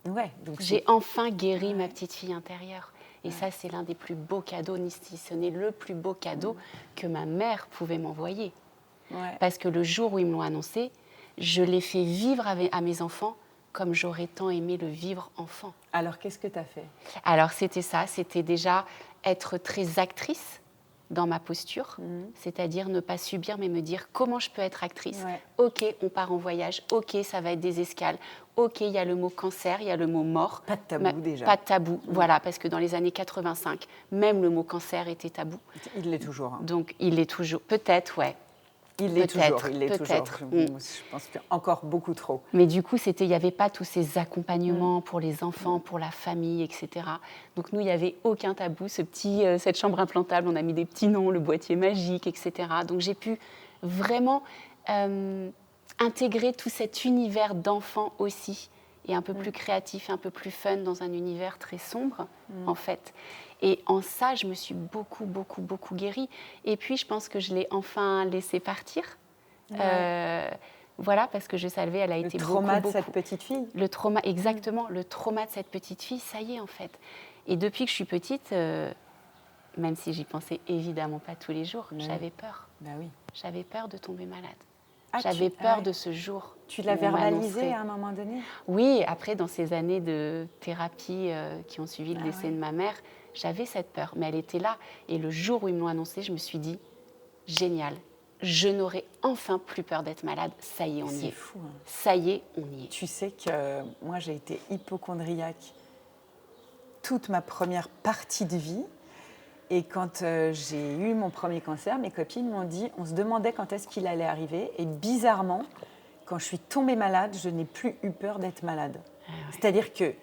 Ouais, donc j'ai enfin guéri ma petite fille intérieure. Et ça, c'est l'un des plus beaux cadeaux, si ce n'est le plus beau cadeau que ma mère pouvait m'envoyer. Ouais. Parce que le jour où ils me l'ont annoncé, je l'ai fait vivre à mes enfants comme j'aurais tant aimé le vivre enfant. Alors, qu'est-ce que tu as fait ? Alors, c'était ça. C'était déjà être très actrice dans ma posture, c'est-à-dire ne pas subir, mais me dire comment je peux être actrice. Ouais. OK, on part en voyage. OK, ça va être des escales. OK, il y a le mot cancer, il y a le mot mort. Pas de tabou déjà. Pas de tabou, voilà, parce que dans les années 85, même le mot cancer était tabou. Il l'est toujours. Hein. Donc, il l'est toujours. Peut-être, ouais. Il l'est toujours. Peut-être. Je pense qu'encore beaucoup trop. Mais du coup, il n'y avait pas tous ces accompagnements pour les enfants, pour la famille, etc. Donc nous, il n'y avait aucun tabou. Cette chambre implantable, on a mis des petits noms, le boîtier magique, etc. Donc j'ai pu vraiment intégrer tout cet univers d'enfants aussi, et un peu plus créatif, un peu plus fun dans un univers très sombre, en fait. Et en ça, je me suis beaucoup, beaucoup, beaucoup guérie. Et puis, je pense que je l'ai enfin laissé partir. Ouais. Voilà, parce que je savais, elle a été beaucoup... Le trauma de cette petite fille. Le trauma, exactement. Le trauma de cette petite fille, ça y est, en fait. Et depuis que je suis petite, même si j'y pensais évidemment pas tous les jours, j'avais peur. Bah oui. J'avais peur de tomber malade. Ah, j'avais peur de ce jour. Tu l'as verbalisé à un moment donné ? Oui, après, dans ces années de thérapie qui ont suivi le décès de ma mère, j'avais cette peur, mais elle était là. Et le jour où ils me l'ont annoncé, je me suis dit, génial, je n'aurai enfin plus peur d'être malade. Ça y est, on y est. C'est fou. Hein. Ça y est, on y est. Tu sais que moi, j'ai été hypocondriaque toute ma première partie de vie. Et quand j'ai eu mon premier cancer, mes copines m'ont dit, on se demandait quand est-ce qu'il allait arriver. Et bizarrement, quand je suis tombée malade, je n'ai plus eu peur d'être malade. Ah ouais. C'est-à-dire que,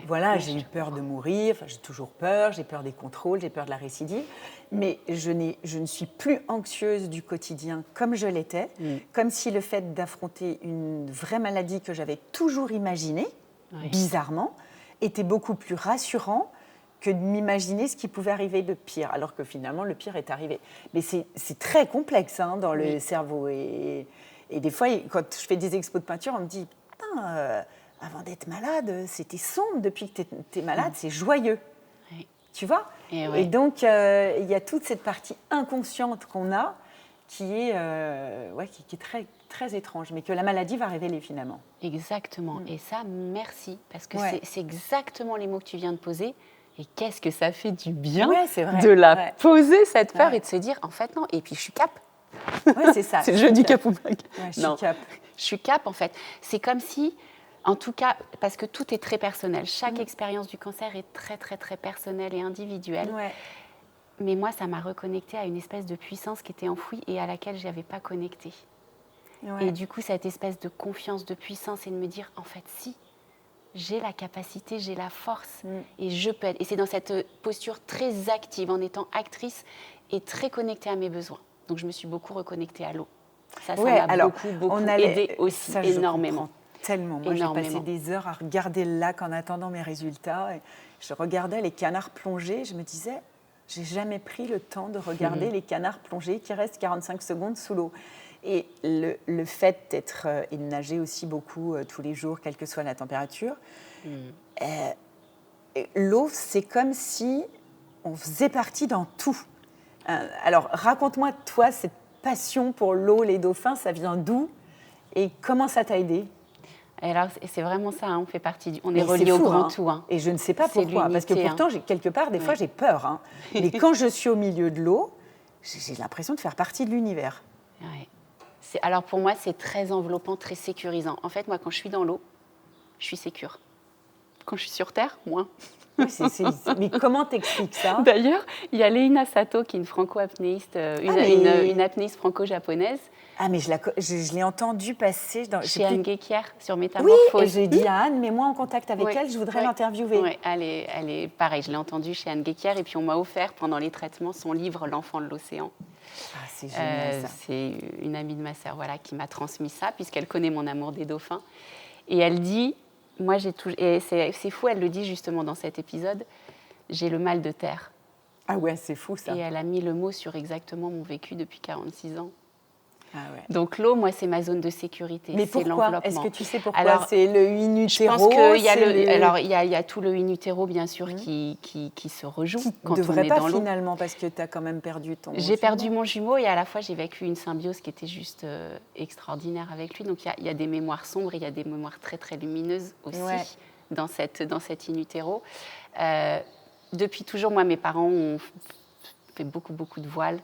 voilà, j'ai eu peur de mourir, enfin, j'ai toujours peur, j'ai peur des contrôles, j'ai peur de la récidive, mais je ne suis plus anxieuse du quotidien comme je l'étais, comme si le fait d'affronter une vraie maladie que j'avais toujours imaginée, bizarrement, était beaucoup plus rassurant que de m'imaginer ce qui pouvait arriver de pire, alors que finalement, le pire est arrivé. Mais c'est très complexe hein, dans le cerveau. Et des fois, quand je fais des expos de peinture, on me dit « Putain, avant d'être malade, c'était sombre. Depuis que tu es malade, c'est joyeux. » Tu vois ? Et donc, il y a toute cette partie inconsciente qu'on a qui est très, très étrange, mais que la maladie va révéler finalement. Exactement. Et ça, merci, parce que c'est exactement les mots que tu viens de poser. Et qu'est-ce que ça fait du bien de la poser, cette peur, et de se dire, en fait, non. Et puis, je suis cap. Ouais, c'est ça. C'est le jeu du cap ou mag. Ouais, je suis cap. Je suis cap, en fait. C'est comme si, en tout cas, parce que tout est très personnel. Chaque expérience du cancer est très, très, très personnelle et individuelle. Ouais. Mais moi, ça m'a reconnectée à une espèce de puissance qui était enfouie et à laquelle je n'avais pas connecté. Ouais. Et du coup, cette espèce de confiance, de puissance, et de me dire, en fait, si, j'ai la capacité, j'ai la force et je peux être. Et c'est dans cette posture très active, en étant actrice et très connectée à mes besoins. Donc, je me suis beaucoup reconnectée à l'eau. Ça m'a beaucoup aidé aussi, ça, énormément. Tellement. Moi, j'ai passé des heures à regarder le lac en attendant mes résultats. Et je regardais les canards plonger. Je me disais, j'ai jamais pris le temps de regarder les canards plonger qui restent 45 secondes sous l'eau. Et le fait d'être et de nager aussi beaucoup tous les jours, quelle que soit la température, l'eau, c'est comme si on faisait partie dans tout. Alors, raconte-moi, toi, cette passion pour l'eau, les dauphins, ça vient d'où et comment ça t'a aidé ? Alors, c'est vraiment ça, hein, on fait partie on est reliés au grand tout. Hein. Et je ne sais pas pourquoi, parce que pourtant, quelque part, des fois, j'ai peur. Hein. Mais quand je suis au milieu de l'eau, j'ai l'impression de faire partie de l'univers. Ouais. Alors pour moi, c'est très enveloppant, très sécurisant. En fait, moi, quand je suis dans l'eau, je suis sécure. Quand je suis sur Terre, moins. Oui, mais comment t'expliques ça ? D'ailleurs, il y a Leïna Sato, qui est une franco-apnéiste, une apnéiste franco-japonaise. Ah, mais je l'ai entendue passer chez Anne Guéquière, sur Métamorphose. Oui, et j'ai dit à Anne, mets-moi en contact avec elle, je voudrais l'interviewer. Oui, elle est pareil, je l'ai entendue chez Anne Guéquière, et puis on m'a offert, pendant les traitements, son livre « L'enfant de l'océan ». Ah, c'est génial, ça. C'est une amie de ma sœur qui m'a transmis ça, puisqu'elle connaît mon amour des dauphins. Et elle dit, moi j'ai toujours... Et c'est fou, elle le dit justement dans cet épisode, j'ai le mal de terre. Ah ouais, c'est fou ça. Et elle a mis le mot sur exactement mon vécu depuis 46 ans. Ah ouais. Donc l'eau, moi, c'est ma zone de sécurité. Mais c'est pourquoi ? l'enveloppement. Est-ce que tu sais pourquoi ? Alors, c'est le in utero. Je pense qu'il y a alors il y a tout le in utero, bien sûr, qui se rejoue quand on est dans l'eau. Ne devrait pas finalement, parce que tu as quand même perdu ton jumeau. J'ai perdu mon jumeau et à la fois, j'ai vécu une symbiose qui était juste extraordinaire avec lui. Donc il y a des mémoires sombres et il y a des mémoires très, très lumineuses aussi dans cette in utero. Depuis toujours, moi, mes parents ont fait beaucoup, beaucoup de voiles.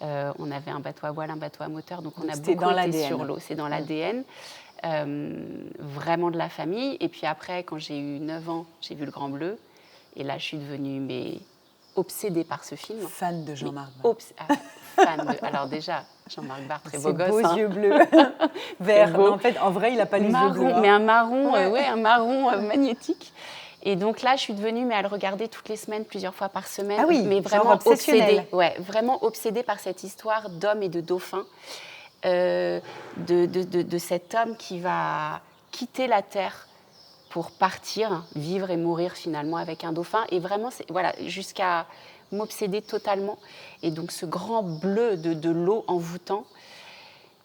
On avait un bateau à voile, un bateau à moteur, donc on a beaucoup été sur l'eau. C'est dans l'ADN, vraiment de la famille. Et puis après, quand j'ai eu 9 ans, j'ai vu Le Grand Bleu. Et là, je suis devenue obsédée par ce film. Fan de Jean-Marc Barr. Alors déjà, Jean-Marc Barr, très beau gosse. Ses beaux yeux bleus, verts. En fait, en vrai, il n'a pas les yeux bleus. Mais un marron, un marron magnétique. Et donc là, je suis devenue à le regarder toutes les semaines, plusieurs fois par semaine. Ah oui, mais vraiment obsédée. Ouais, vraiment obsédée par cette histoire d'homme et de dauphin, de cet homme qui va quitter la Terre pour partir, vivre et mourir finalement avec un dauphin. Et vraiment, jusqu'à m'obséder totalement. Et donc ce grand bleu de l'eau envoûtant.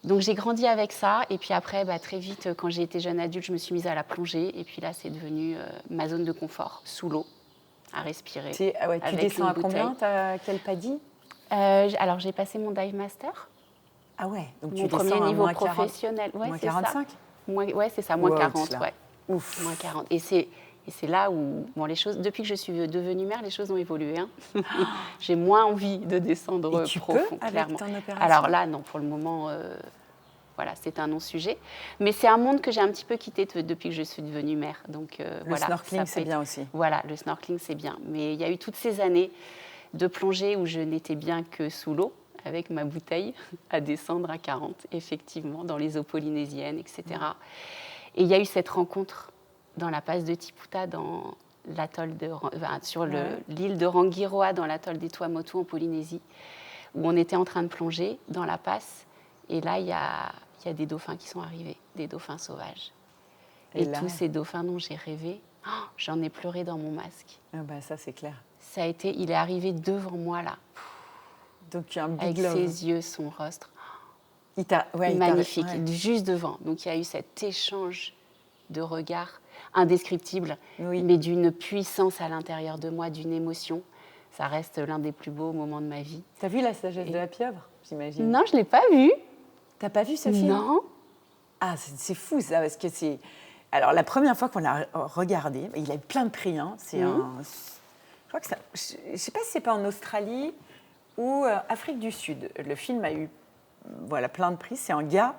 Donc j'ai grandi avec ça, et puis après, très vite, quand j'ai été jeune adulte, je me suis mise à la plongée, et puis là, c'est devenu ma zone de confort, sous l'eau, à respirer. Tu descends à combien ? T'as quel PADI ? Alors j'ai passé mon dive master. Ah ouais, donc mon premier niveau professionnel. Moins 45 ? Ouais, c'est ça, moins 40, ouais. Ouf. Moins 40. Et c'est Et c'est là où, bon, les choses, depuis que je suis devenue mère, les choses ont évolué. Hein. J'ai moins envie de descendre profond, clairement. Ton opération? Alors là, non, pour le moment, voilà, c'est un non-sujet. Mais c'est un monde que j'ai un petit peu quitté depuis que je suis devenue mère. Donc, le snorkeling, c'est bien aussi. Voilà, le snorkeling, c'est bien. Mais il y a eu toutes ces années de plongée où je n'étais bien que sous l'eau, avec ma bouteille, à descendre à 40, effectivement, dans les eaux polynésiennes, etc. Et il y a eu cette rencontre dans la passe de Tiputa, dans l'atoll sur l'île de Rangiroa, dans l'atoll des Tuamotu en Polynésie, où on était en train de plonger dans la passe. Et là, il y a des dauphins qui sont arrivés, des dauphins sauvages. Et là, tous ces dauphins dont j'ai rêvé, j'en ai pleuré dans mon masque. Ah bah ça, c'est clair. Il est arrivé devant moi, là. Donc, un big avec love. Ses yeux, son rostre. Il magnifique, juste devant. Donc, il y a eu cet échange de regards indescriptible, mais d'une puissance à l'intérieur de moi, d'une émotion. Ça reste l'un des plus beaux moments de ma vie. T'as vu La sagesse de la pieuvre, j'imagine? Non, je ne l'ai pas vu. T'as pas vu ce film? Non. Ah, c'est fou ça, parce que c'est... Alors, la première fois qu'on l'a regardé, il a eu plein de prix. Hein. C'est je crois que ça... Je ne sais pas si c'est pas en Australie ou Afrique du Sud. Le film a eu plein de prix. C'est un gars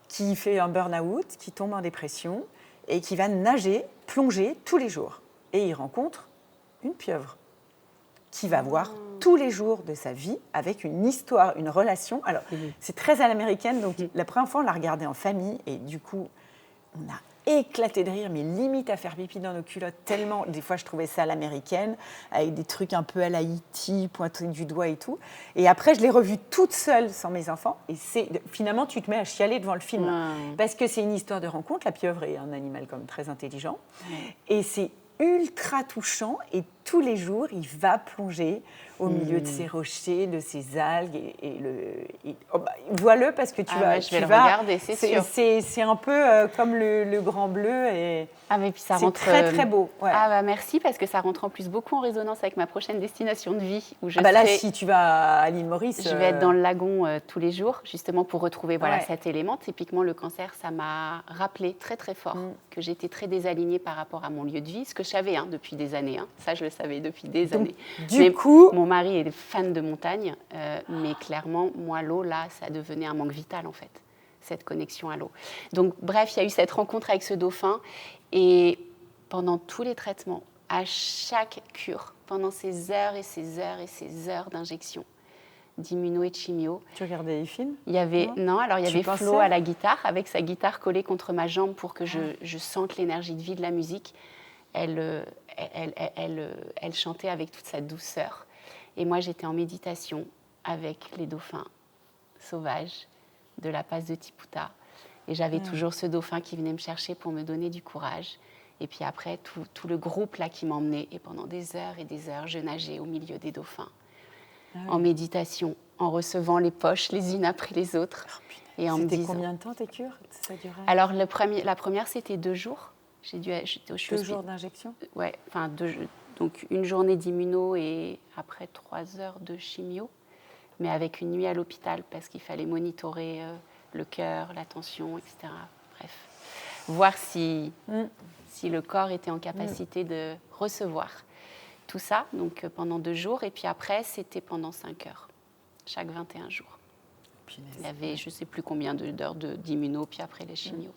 qui fait un burn-out, qui tombe en dépression et qui va nager, plonger tous les jours. Et il rencontre une pieuvre qui va voir tous les jours de sa vie avec une histoire, une relation. Alors, c'est très à l'américaine, donc la première fois, on l'a regardé en famille et du coup, on a éclaté de rire, mais limite à faire pipi dans nos culottes, tellement, des fois, je trouvais ça à l'américaine, avec des trucs un peu à la E.T., pointés du doigt et tout. Et après, je l'ai revue toute seule, sans mes enfants, et finalement, tu te mets à chialer devant le film, parce que c'est une histoire de rencontre. La pieuvre est un animal quand même très intelligent, et c'est ultra touchant, et tous les jours, il va plonger au milieu de ces rochers, de ces algues, vois-le parce que je vais le regarder, c'est sûr. C'est un peu comme le Grand Bleu, et mais puis ça c'est rentre, très très beau. Ouais. Merci, parce que ça rentre en plus beaucoup en résonance avec ma prochaine destination de vie. Où là, si tu vas à l'île Maurice... Je vais être dans le lagon tous les jours, justement pour retrouver cet élément. Typiquement, le cancer, ça m'a rappelé très très fort que j'étais très désalignée par rapport à mon lieu de vie, ce que je savais depuis des années. Ça, je le savais depuis des années. Du coup... Mon mari est fan de montagne, mais clairement, moi, l'eau, là, ça devenait un manque vital, en fait, cette connexion à l'eau. Donc, bref, il y a eu cette rencontre avec ce dauphin, et pendant tous les traitements, à chaque cure, pendant ces heures et ces heures et ces heures d'injection, d'immuno et de chimio. Tu regardais les films? Il y avait Flo à la guitare, avec sa guitare collée contre ma jambe pour que je sente l'énergie de vie de la musique. Elle chantait avec toute sa douceur. Et moi, j'étais en méditation avec les dauphins sauvages de la passe de Tiputa. Et j'avais toujours ce dauphin qui venait me chercher pour me donner du courage. Et puis après, tout le groupe là qui m'emmenait. Et pendant des heures et des heures, je nageais au milieu des dauphins, en méditation, en recevant les poches les unes après les autres. Et en me disant... C'était combien de temps tes cures? Ça durait? Alors, la première, c'était 2 jours. 2 jours d'injection? Ouais, enfin, donc une journée d'immuno et après 3 heures de chimio, mais avec une nuit à l'hôpital parce qu'il fallait monitorer le cœur, la tension, etc. Bref, voir si le corps était en capacité de recevoir tout ça, donc pendant 2 jours. Et puis après, c'était pendant 5 heures, chaque 21 jours. Il y avait je ne sais plus combien d'heures d'immuno, puis après les chimios.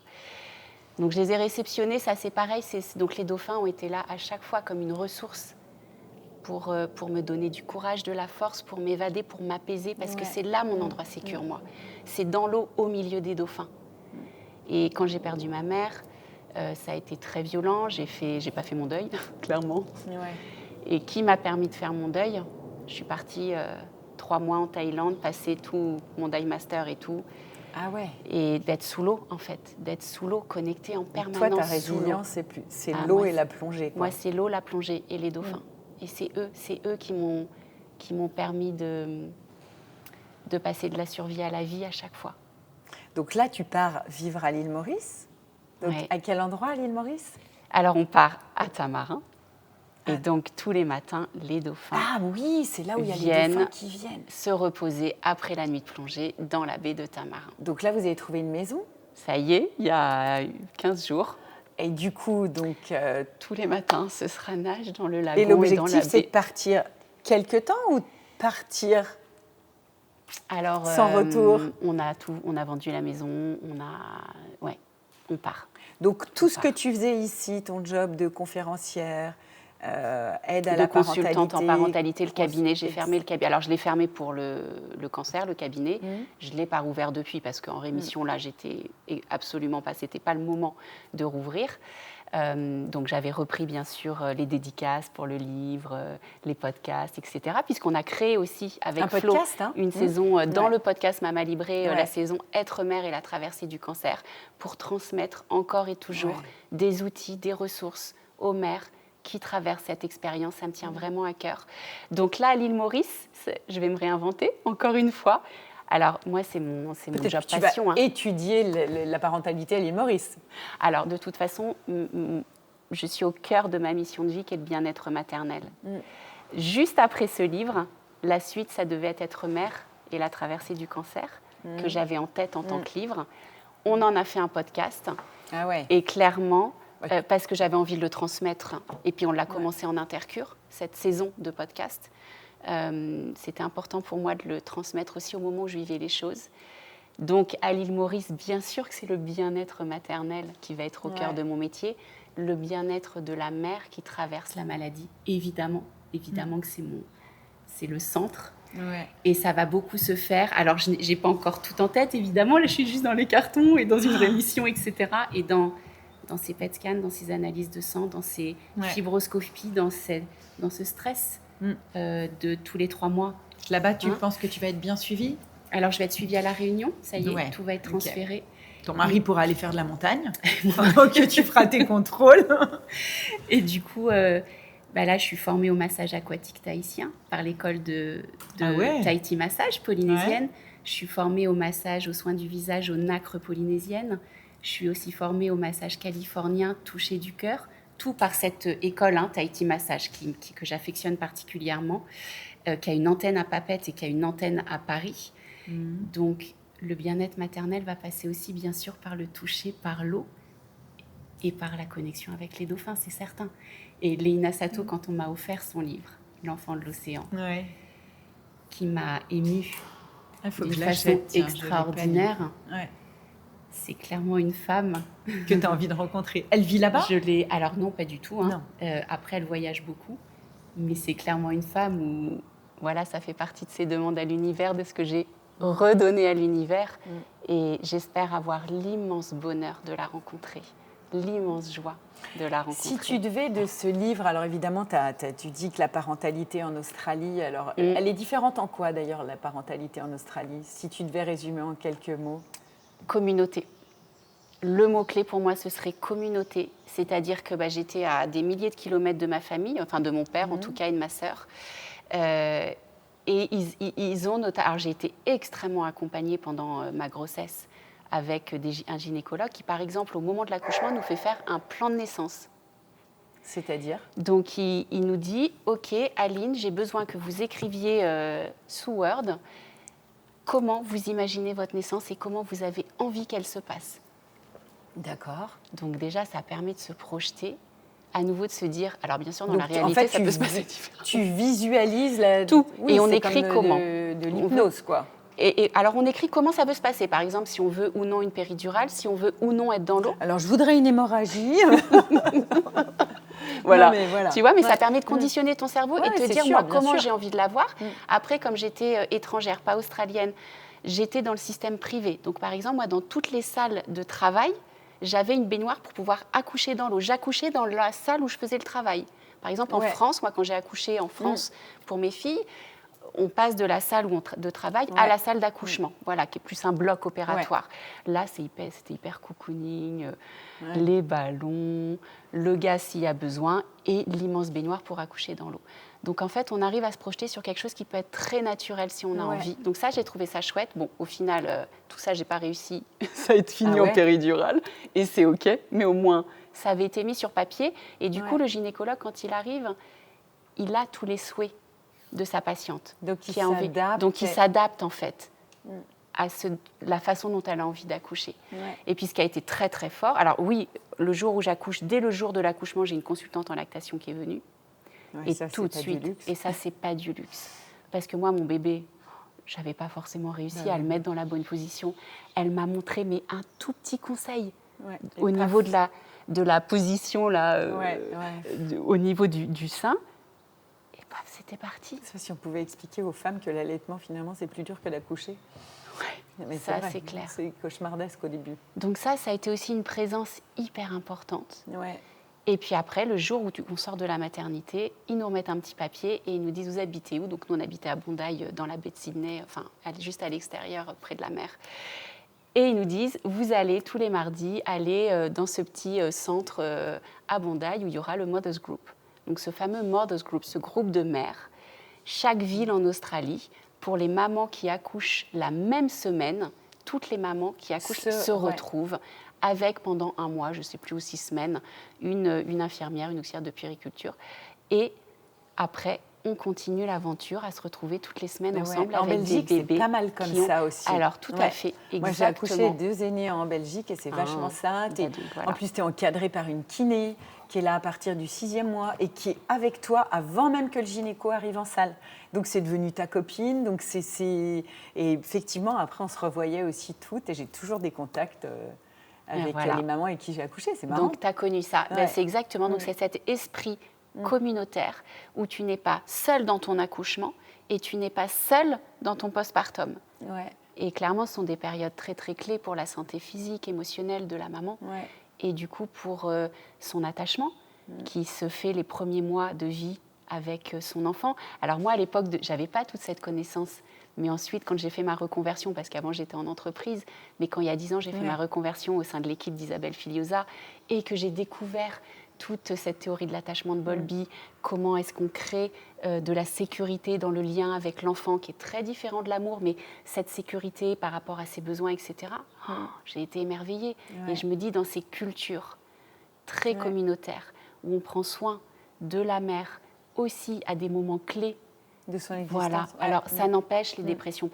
Donc je les ai réceptionnés, ça c'est pareil. Donc les dauphins ont été là à chaque fois comme une ressource pour me donner du courage, de la force, pour m'évader, pour m'apaiser, parce que c'est là mon endroit sécure, moi. C'est dans l'eau, au milieu des dauphins. Et quand j'ai perdu ma mère, ça a été très violent. J'ai pas fait mon deuil, clairement. Et qui m'a permis de faire mon deuil? Je suis partie 3 mois en Thaïlande, passer tout mon Dai Master et tout. Ah ouais. Et d'être sous l'eau, en fait. D'être sous l'eau, connectée en permanence. Toi, ta résilience, c'est l'eau et la plongée, quoi. Moi, c'est l'eau, la plongée et les dauphins. Et c'est eux qui m'ont permis de passer de la survie à la vie à chaque fois. Donc là, tu pars vivre à l'île Maurice. Donc, à quel endroit à l'île Maurice? Alors, on part à Tamarin. Et donc, tous les matins, les dauphins c'est là où il y a les dauphins qui viennent se reposer après la nuit de plongée dans la baie de Tamarin. Donc là, vous avez trouvé une maison? Ça y est, il y a 15 jours. Et du coup, donc... tous les matins, ce sera nage dans le lagon et et dans la l'objectif, c'est baie. de partir quelque temps ou partir Alors, sans retour? on a vendu la maison, on part. Donc, tout ce que tu faisais ici, ton job de conférencière, aide à De la consultante en parentalité, le cons- cabinet, j'ai fermé le cabinet. Alors, je l'ai fermé pour le cancer, le cabinet. Mhm. Je ne l'ai pas rouvert depuis parce qu'en rémission, là, c'était pas le moment de rouvrir. Donc, j'avais repris, bien sûr, les dédicaces pour le livre, les podcasts, etc. Puisqu'on a créé aussi avec Flo une saison dans le podcast Mama Libré, la saison Être mère et la traversée du cancer, pour transmettre encore et toujours des outils, des ressources aux mères qui traversent cette expérience. Ça me tient vraiment à cœur. Donc là, à l'île Maurice, je vais me réinventer encore une fois. Alors, moi, c'est mon job passion. Tu vas étudier la parentalité à l'île Maurice. Alors, de toute façon, je suis au cœur de ma mission de vie, qui est le bien-être maternel. Juste après ce livre, la suite, ça devait être mère et la traversée du cancer, que j'avais en tête en tant que livre. On en a fait un podcast. Ah ouais. Et clairement, parce que j'avais envie de le transmettre, et puis on l'a commencé en intercure, cette saison de podcast. C'était important pour moi de le transmettre aussi au moment où je vivais les choses. Donc, à l'île Maurice, bien sûr que c'est le bien-être maternel qui va être au cœur de mon métier, le bien-être de la mère qui traverse la maladie. Évidemment que c'est le centre. Ouais. Et ça va beaucoup se faire. Alors, je n'ai pas encore tout en tête, évidemment. Là, je suis juste dans les cartons et dans une rémission, etc. Et dans ces PET scans, dans ces analyses de sang, dans ces fibroscopies, dans ce stress de tous les 3 mois. Là-bas, tu penses que tu vas être bien suivie? Alors, je vais être suivie à La Réunion. Ça y est, tout va être transféré. Okay. Ton mari pourra aller faire de la montagne pendant que tu feras tes contrôles. Et du coup, là, je suis formée au massage aquatique tahitien par l'école de Tahiti Massage polynésienne. Ouais. Je suis formée au massage aux soins du visage aux nacres polynésiennes. Je suis aussi formée au massage californien toucher du cœur. Tout par cette école, Tahiti Massage, que j'affectionne particulièrement, qui a une antenne à Papeete et qui a une antenne à Paris. Donc, le bien-être maternel va passer aussi, bien sûr, par le toucher, par l'eau et par la connexion avec les dauphins, c'est certain. Et Leina Sato, quand on m'a offert son livre, L'enfant de l'océan, qui m'a émue d'une façon extraordinaire, c'est clairement une femme que tu as envie de rencontrer. Elle vit là-bas? Alors non, pas du tout. Après, elle voyage beaucoup. Mais c'est clairement une femme où ça fait partie de ses demandes à l'univers, de ce que j'ai redonné à l'univers. Et j'espère avoir l'immense bonheur de la rencontrer, l'immense joie de la rencontrer. Si tu devais de ce livre, alors évidemment, tu dis que la parentalité en Australie, alors elle est différente en quoi d'ailleurs, la parentalité en Australie? Si tu devais résumer en quelques mots. Communauté. Le mot-clé pour moi, ce serait communauté. C'est-à-dire que j'étais à des milliers de kilomètres de ma famille, enfin de mon père en tout cas et de ma sœur. Et ils ont notamment... Alors j'ai été extrêmement accompagnée pendant ma grossesse avec un gynécologue qui, par exemple, au moment de l'accouchement, nous fait faire un plan de naissance. C'est-à-dire? Donc il nous dit, OK, Aline, j'ai besoin que vous écriviez sous Word comment vous imaginez votre naissance et comment vous avez envie qu'elle se passe. D'accord. Donc déjà, ça permet de se projeter, à nouveau de se dire... Alors bien sûr, dans la réalité, ça peut se passer différemment. Tu visualises tout. Oui, et on écrit comment. De l'hypnose, quoi. Et alors, on écrit comment ça peut se passer. Par exemple, si on veut ou non une péridurale, si on veut ou non être dans l'eau. Alors, je voudrais une hémorragie. Voilà. Non, mais voilà. Tu vois, mais ça permet de conditionner ton cerveau et de te dire, moi, comment j'ai envie de l'avoir. Après, comme j'étais étrangère, pas australienne, j'étais dans le système privé. Donc, par exemple, moi, dans toutes les salles de travail, j'avais une baignoire pour pouvoir accoucher dans l'eau. J'accouchais dans la salle où je faisais le travail. Par exemple, en France, moi, quand j'ai accouché en France pour mes filles, on passe de la salle de travail à la salle d'accouchement, voilà, qui est plus un bloc opératoire. Là, c'était hyper cocooning, les ballons, le gaz s'il y a besoin et l'immense baignoire pour accoucher dans l'eau. Donc, en fait, on arrive à se projeter sur quelque chose qui peut être très naturel si on a envie. Donc ça, j'ai trouvé ça chouette. Bon, au final, tout ça, j'ai pas réussi. Ça a été fini en péridurale et c'est OK. Mais au moins, ça avait été mis sur papier. Et du coup, le gynécologue, quand il arrive, il a tous les souhaits de sa patiente. Donc, il s'adapte. Donc, il s'adapte, en fait. la façon dont elle a envie d'accoucher. Ouais. Et puis ce qui a été très très fort, alors oui, le jour où j'accouche, dès le jour de l'accouchement, j'ai une consultante en lactation qui est venue. Ouais, Et ça, tout de suite, et ça c'est pas du luxe. Parce que moi, mon bébé, j'avais pas forcément réussi à le mettre dans la bonne position. Elle m'a montré mais un tout petit conseil au niveau de la position, là, au niveau du sein. Et paf, c'était parti. Ça, si on pouvait expliquer aux femmes que l'allaitement, finalement, c'est plus dur que d'accoucher. Mais ça, c'est clair. C'est cauchemardesque au début. Donc ça a été aussi une présence hyper importante. Ouais. Et puis après, le jour où on sort de la maternité, ils nous remettent un petit papier et ils nous disent « Vous habitez où ?» Donc nous, on habitait à Bondi, dans la baie de Sydney, enfin, juste à l'extérieur, près de la mer. Et ils nous disent « Vous allez, tous les mardis, aller dans ce petit centre à Bondi où il y aura le Mothers Group. » Donc ce fameux Mothers Group, ce groupe de mères, chaque ville en Australie, pour les mamans qui accouchent la même semaine, toutes les mamans qui accouchent se retrouvent avec pendant un mois, je ne sais plus, ou 6 semaines, une infirmière, une auxiliaire de puériculture. Et après, on continue l'aventure à se retrouver toutes les semaines ensemble avec Belgique, des bébés. C'est pas mal comme ça aussi. Alors, tout à fait, exactement. Moi, j'ai accouché 2 aînés en Belgique et c'est vachement ça. Voilà. En plus, tu es encadrée par une kiné qui est là à partir du 6e mois et qui est avec toi avant même que le gynéco arrive en salle. Donc, c'est devenu ta copine. Donc, Et effectivement, après, on se revoyait aussi toutes et j'ai toujours des contacts avec les mamans avec qui j'ai accouché. C'est marrant. Donc, tu as connu ça. Ben, c'est exactement. Donc, c'est cet esprit communautaire où tu n'es pas seule dans ton accouchement et tu n'es pas seule dans ton postpartum. Ouais. Et clairement, ce sont des périodes très, très clés pour la santé physique, émotionnelle de la maman. Ouais. Et du coup, pour son attachement, qui se fait les premiers mois de vie avec son enfant. Alors moi, à l'époque, je n'avais pas toute cette connaissance. Mais ensuite, quand j'ai fait ma reconversion, parce qu'avant j'étais en entreprise, mais quand il y a 10 ans, j'ai fait ma reconversion au sein de l'équipe d'Isabelle Filiosa et que j'ai découvert toute cette théorie de l'attachement de Bowlby, comment est-ce qu'on crée de la sécurité dans le lien avec l'enfant, qui est très différent de l'amour, mais cette sécurité par rapport à ses besoins, etc. J'ai été émerveillée. Et je me dis, dans ces cultures très communautaires, où on prend soin de la mère aussi à des moments clés, de son existence. Voilà. Alors, ça n'empêche les dépressions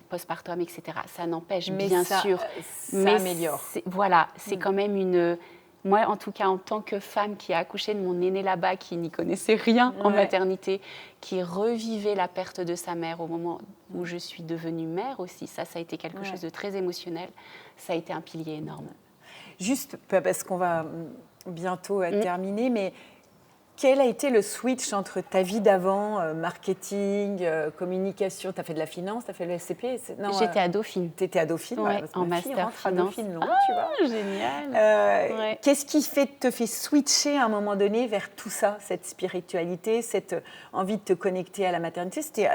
postpartum, etc. Ça n'empêche, bien sûr. Ça améliore. Voilà, c'est quand même une... Moi, en tout cas, en tant que femme qui a accouché de mon aîné là-bas, qui n'y connaissait rien en maternité, qui revivait la perte de sa mère au moment où je suis devenue mère aussi, ça a été quelque chose de très émotionnel. Ça a été un pilier énorme. Juste, parce qu'on va bientôt terminer, mais... Quel a été le switch entre ta vie d'avant, marketing, communication? Tu as fait de la finance, tu as fait le SCP? J'étais à Dauphine. Tu étais à Dauphine, en master finance. À Dauphine, non, tu vois. Génial. Qu'est-ce qui te fait switcher à un moment donné vers tout ça, cette spiritualité, cette envie de te connecter à la maternité? C'était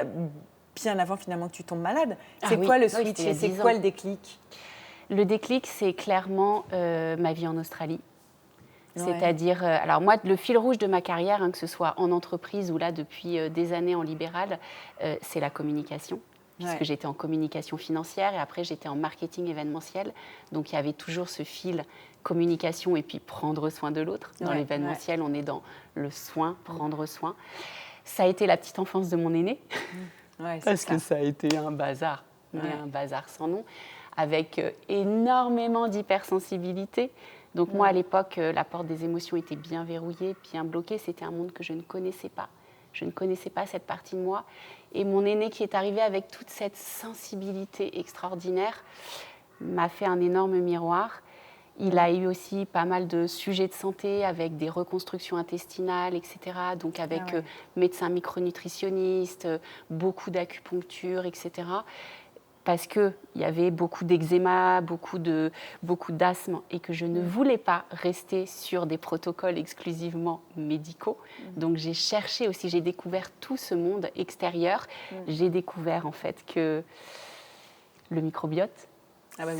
bien avant finalement que tu tombes malade. C'est quoi le switch et c'est quoi le déclic? Le déclic, c'est clairement ma vie en Australie. C'est-à-dire, alors moi, le fil rouge de ma carrière, que ce soit en entreprise ou là depuis des années en libéral, c'est la communication, puisque j'étais en communication financière et après j'étais en marketing événementiel. Donc il y avait toujours ce fil communication et puis prendre soin de l'autre. Dans l'événementiel, on est dans le soin, prendre soin. Ça a été la petite enfance de mon aîné, parce que ça a été un bazar, mais un bazar sans nom, avec énormément d'hypersensibilité. Donc moi, à l'époque, la porte des émotions était bien verrouillée, bien bloquée. C'était un monde que je ne connaissais pas. Je ne connaissais pas cette partie de moi. Et mon aîné, qui est arrivé avec toute cette sensibilité extraordinaire, m'a fait un énorme miroir. Il a eu aussi pas mal de sujets de santé avec des reconstructions intestinales, etc. Donc avec médecin micronutritionniste, beaucoup d'acupuncture, etc. Parce qu'il y avait beaucoup d'eczéma, beaucoup d'asthme et que je ne voulais pas rester sur des protocoles exclusivement médicaux. Donc j'ai cherché aussi, j'ai découvert tout ce monde extérieur. J'ai découvert en fait que le microbiote,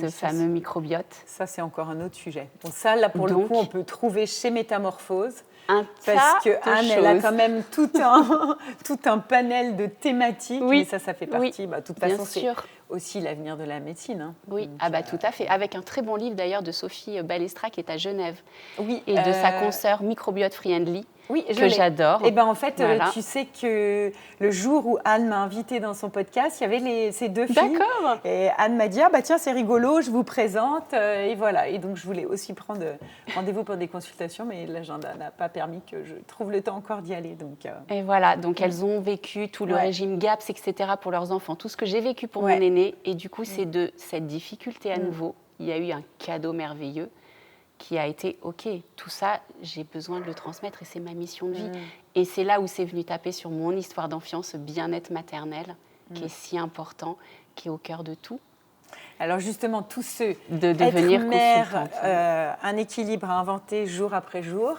fameux microbiote. Ça, c'est encore un autre sujet. Bon, ça, là, pour le coup, on peut trouver chez Métamorphose. Parce que Anne, elle a quand même tout un panel de thématiques, mais ça fait partie. De toute façon, c'est aussi l'avenir de la médecine. Hein. Oui, tout à fait. Avec un très bon livre d'ailleurs de Sophie Balestra qui est à Genève. Oui, et de sa consoeur Microbiote Friendly. Oui, que j'adore. Et ben en fait, voilà. Tu sais que le jour où Anne m'a invitée dans son podcast, il y avait ces 2 filles. D'accord. Et Anne m'a dit, ah bah tiens, c'est rigolo, je vous présente. Et voilà. Et donc, je voulais aussi prendre rendez-vous pour des consultations, mais l'agenda n'a pas permis que je trouve le temps encore d'y aller. Donc, Et voilà, donc elles ont vécu tout le régime GAPS, etc. pour leurs enfants, tout ce que j'ai vécu pour mon aîné. Et du coup, c'est de cette difficulté à nouveau, il y a eu un cadeau merveilleux qui a été, OK, tout ça, j'ai besoin de le transmettre et c'est ma mission de vie. Et c'est là où c'est venu taper sur mon histoire d'enfance, ce bien-être maternel, qui est si important, qui est au cœur de tout. Alors justement, tout ce de devenir être mère, un équilibre à inventer jour après jour,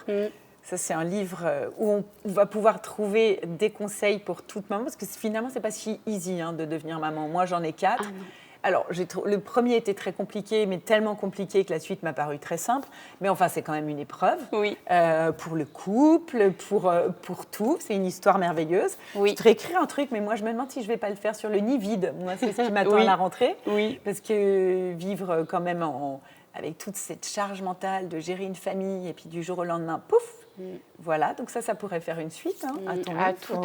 ça c'est un livre où on va pouvoir trouver des conseils pour toute maman, parce que finalement, c'est pas si easy de devenir maman. Moi, j'en ai 4. Ah non. Alors, le premier était très compliqué, mais tellement compliqué que la suite m'a paru très simple. Mais enfin, c'est quand même une épreuve pour le couple, pour tout. C'est une histoire merveilleuse. Je voudrais écrire un truc, mais moi, je me demande si je ne vais pas le faire sur le nid vide. Moi, c'est ce qui m'attend à la rentrée. Parce que vivre quand même avec toute cette charge mentale de gérer une famille et puis du jour au lendemain, pouf, voilà, donc ça pourrait faire une suite, à ton livre. Tout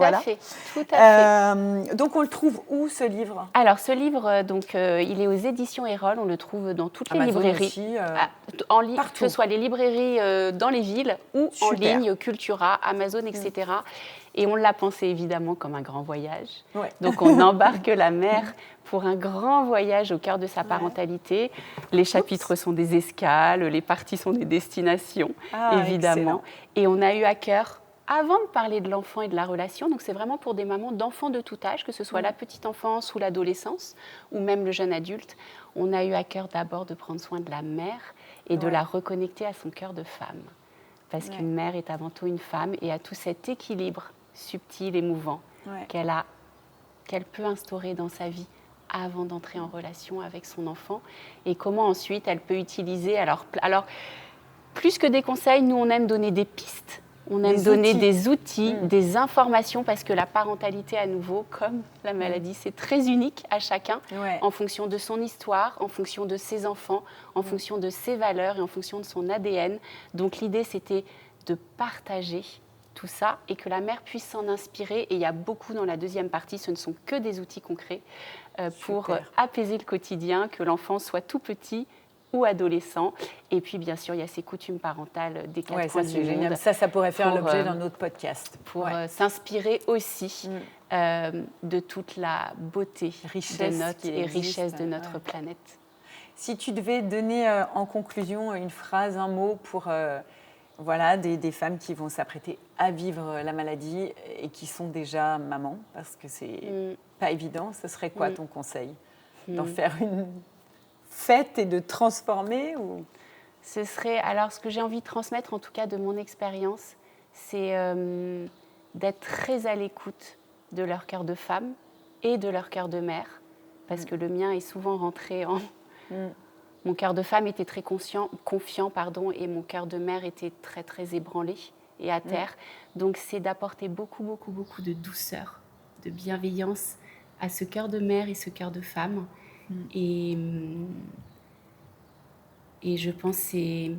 à fait. Donc, on le trouve où, ce livre ? Alors, ce livre, donc, il est aux éditions Erol. On le trouve dans toutes les librairies. Aussi, que ce soit les librairies dans les villes ou en ligne, Cultura, Amazon, etc. Et on l'a pensé évidemment comme un grand voyage. Donc, on embarque la mère pour un grand voyage au cœur de sa parentalité. Les chapitres sont des escales, les parties sont des destinations, évidemment. Excellent. Et on a eu à cœur, avant de parler de l'enfant et de la relation, donc c'est vraiment pour des mamans d'enfants de tout âge, que ce soit la petite enfance ou l'adolescence, ou même le jeune adulte, on a eu à cœur d'abord de prendre soin de la mère et de la reconnecter à son cœur de femme. Parce qu'une mère est avant tout une femme et a tout cet équilibre subtil et mouvant qu'elle peut instaurer dans sa vie avant d'entrer en relation avec son enfant, et comment ensuite elle peut utiliser. Alors plus que des conseils, nous on aime donner des pistes, on aime donner des outils, des informations, parce que la parentalité, à nouveau, comme la maladie, c'est très unique à chacun, en fonction de son histoire, en fonction de ses enfants, en fonction de ses valeurs et en fonction de son ADN. Donc l'idée, c'était de partager tout ça et que la mère puisse s'en inspirer. Et il y a beaucoup dans la deuxième partie, ce ne sont que des outils concrets pour apaiser le quotidien, que l'enfant soit tout petit ou adolescent. Et puis, bien sûr, il y a ces coutumes parentales des 4 coins du monde. Ça pourrait faire l'objet d'un autre podcast. Pour s'inspirer aussi de toute la beauté richesse de notre planète. Si tu devais donner en conclusion une phrase, un mot pour des femmes qui vont s'apprêter à vivre la maladie et qui sont déjà mamans, parce que c'est pas évident, ce serait quoi ton conseil ? D'en faire une fête et de transformer ou... Ce serait, alors ce que j'ai envie de transmettre, en tout cas de mon expérience, c'est d'être très à l'écoute de leur cœur de femme et de leur cœur de mère, parce que le mien est souvent rentré en... Mon cœur de femme était très confiant, et mon cœur de mère était très, très ébranlé et à terre. Donc, c'est d'apporter beaucoup, beaucoup, beaucoup de douceur, de bienveillance à ce cœur de mère et ce cœur de femme. Et je pense que c'est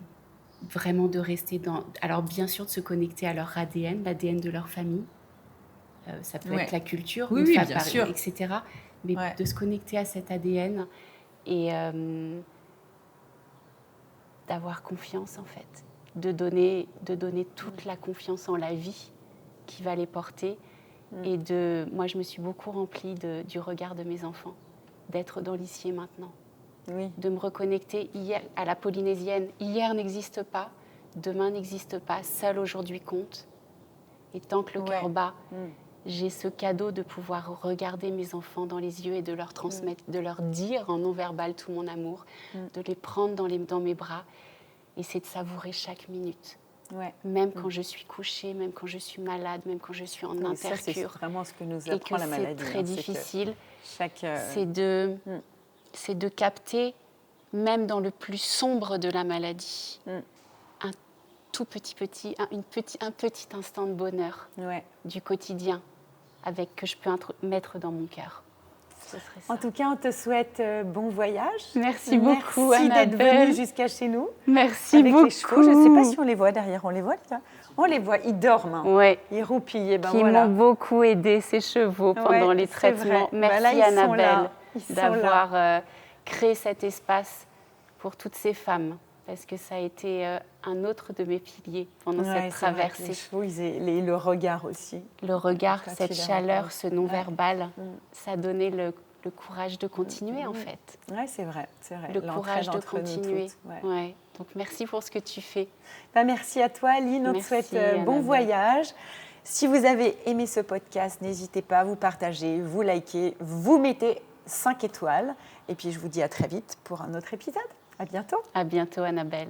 vraiment de rester dans... Alors, bien sûr, de se connecter à leur ADN, l'ADN de leur famille. Ça peut être la culture, bien sûr. etc. Mais de se connecter à cet ADN et... d'avoir confiance, en fait, de donner toute la confiance en la vie qui va les porter. Et moi, je me suis beaucoup remplie du regard de mes enfants, d'être dans l'ici et maintenant, de me reconnecter à la polynésienne. Hier n'existe pas, demain n'existe pas, seul aujourd'hui compte. Et tant que le cœur bat, j'ai ce cadeau de pouvoir regarder mes enfants dans les yeux et de leur transmettre, de leur dire en non-verbal tout mon amour, de les prendre dans mes bras. Et c'est de savourer chaque minute. Même quand je suis couchée, même quand je suis malade, même quand je suis en intercure. Ça, c'est vraiment ce que nous apprend la maladie. C'est très difficile. C'est de capter, même dans le plus sombre de la maladie, un petit instant de bonheur du quotidien que je peux mettre dans mon cœur. En tout cas, on te souhaite bon voyage. Merci beaucoup, Merci d'être venue jusqu'à chez nous. Merci avec beaucoup. Les chevaux. Je ne sais pas si on les voit derrière. On les voit là. On les voit, ils dorment. Hein. Ouais. Ils roupillent. Ben qui m'ont beaucoup aidé, ces chevaux, pendant les traitements. Merci là, Annabelle d'avoir créé cet espace pour toutes ces femmes. Parce que ça a été un autre de mes piliers pendant cette traversée. Les chevaux, le regard aussi. Le regard, cette chaleur, ce non-verbal, ça donnait le courage de continuer en fait. Oui, c'est vrai. Le courage de continuer. Ouais. Donc merci pour ce que tu fais. Merci à toi, Aline. On te souhaite bon voyage. Si vous avez aimé ce podcast, n'hésitez pas à vous partager, vous liker, vous mettez 5 étoiles. Et puis je vous dis à très vite pour un autre épisode. À bientôt. À bientôt, Annabelle.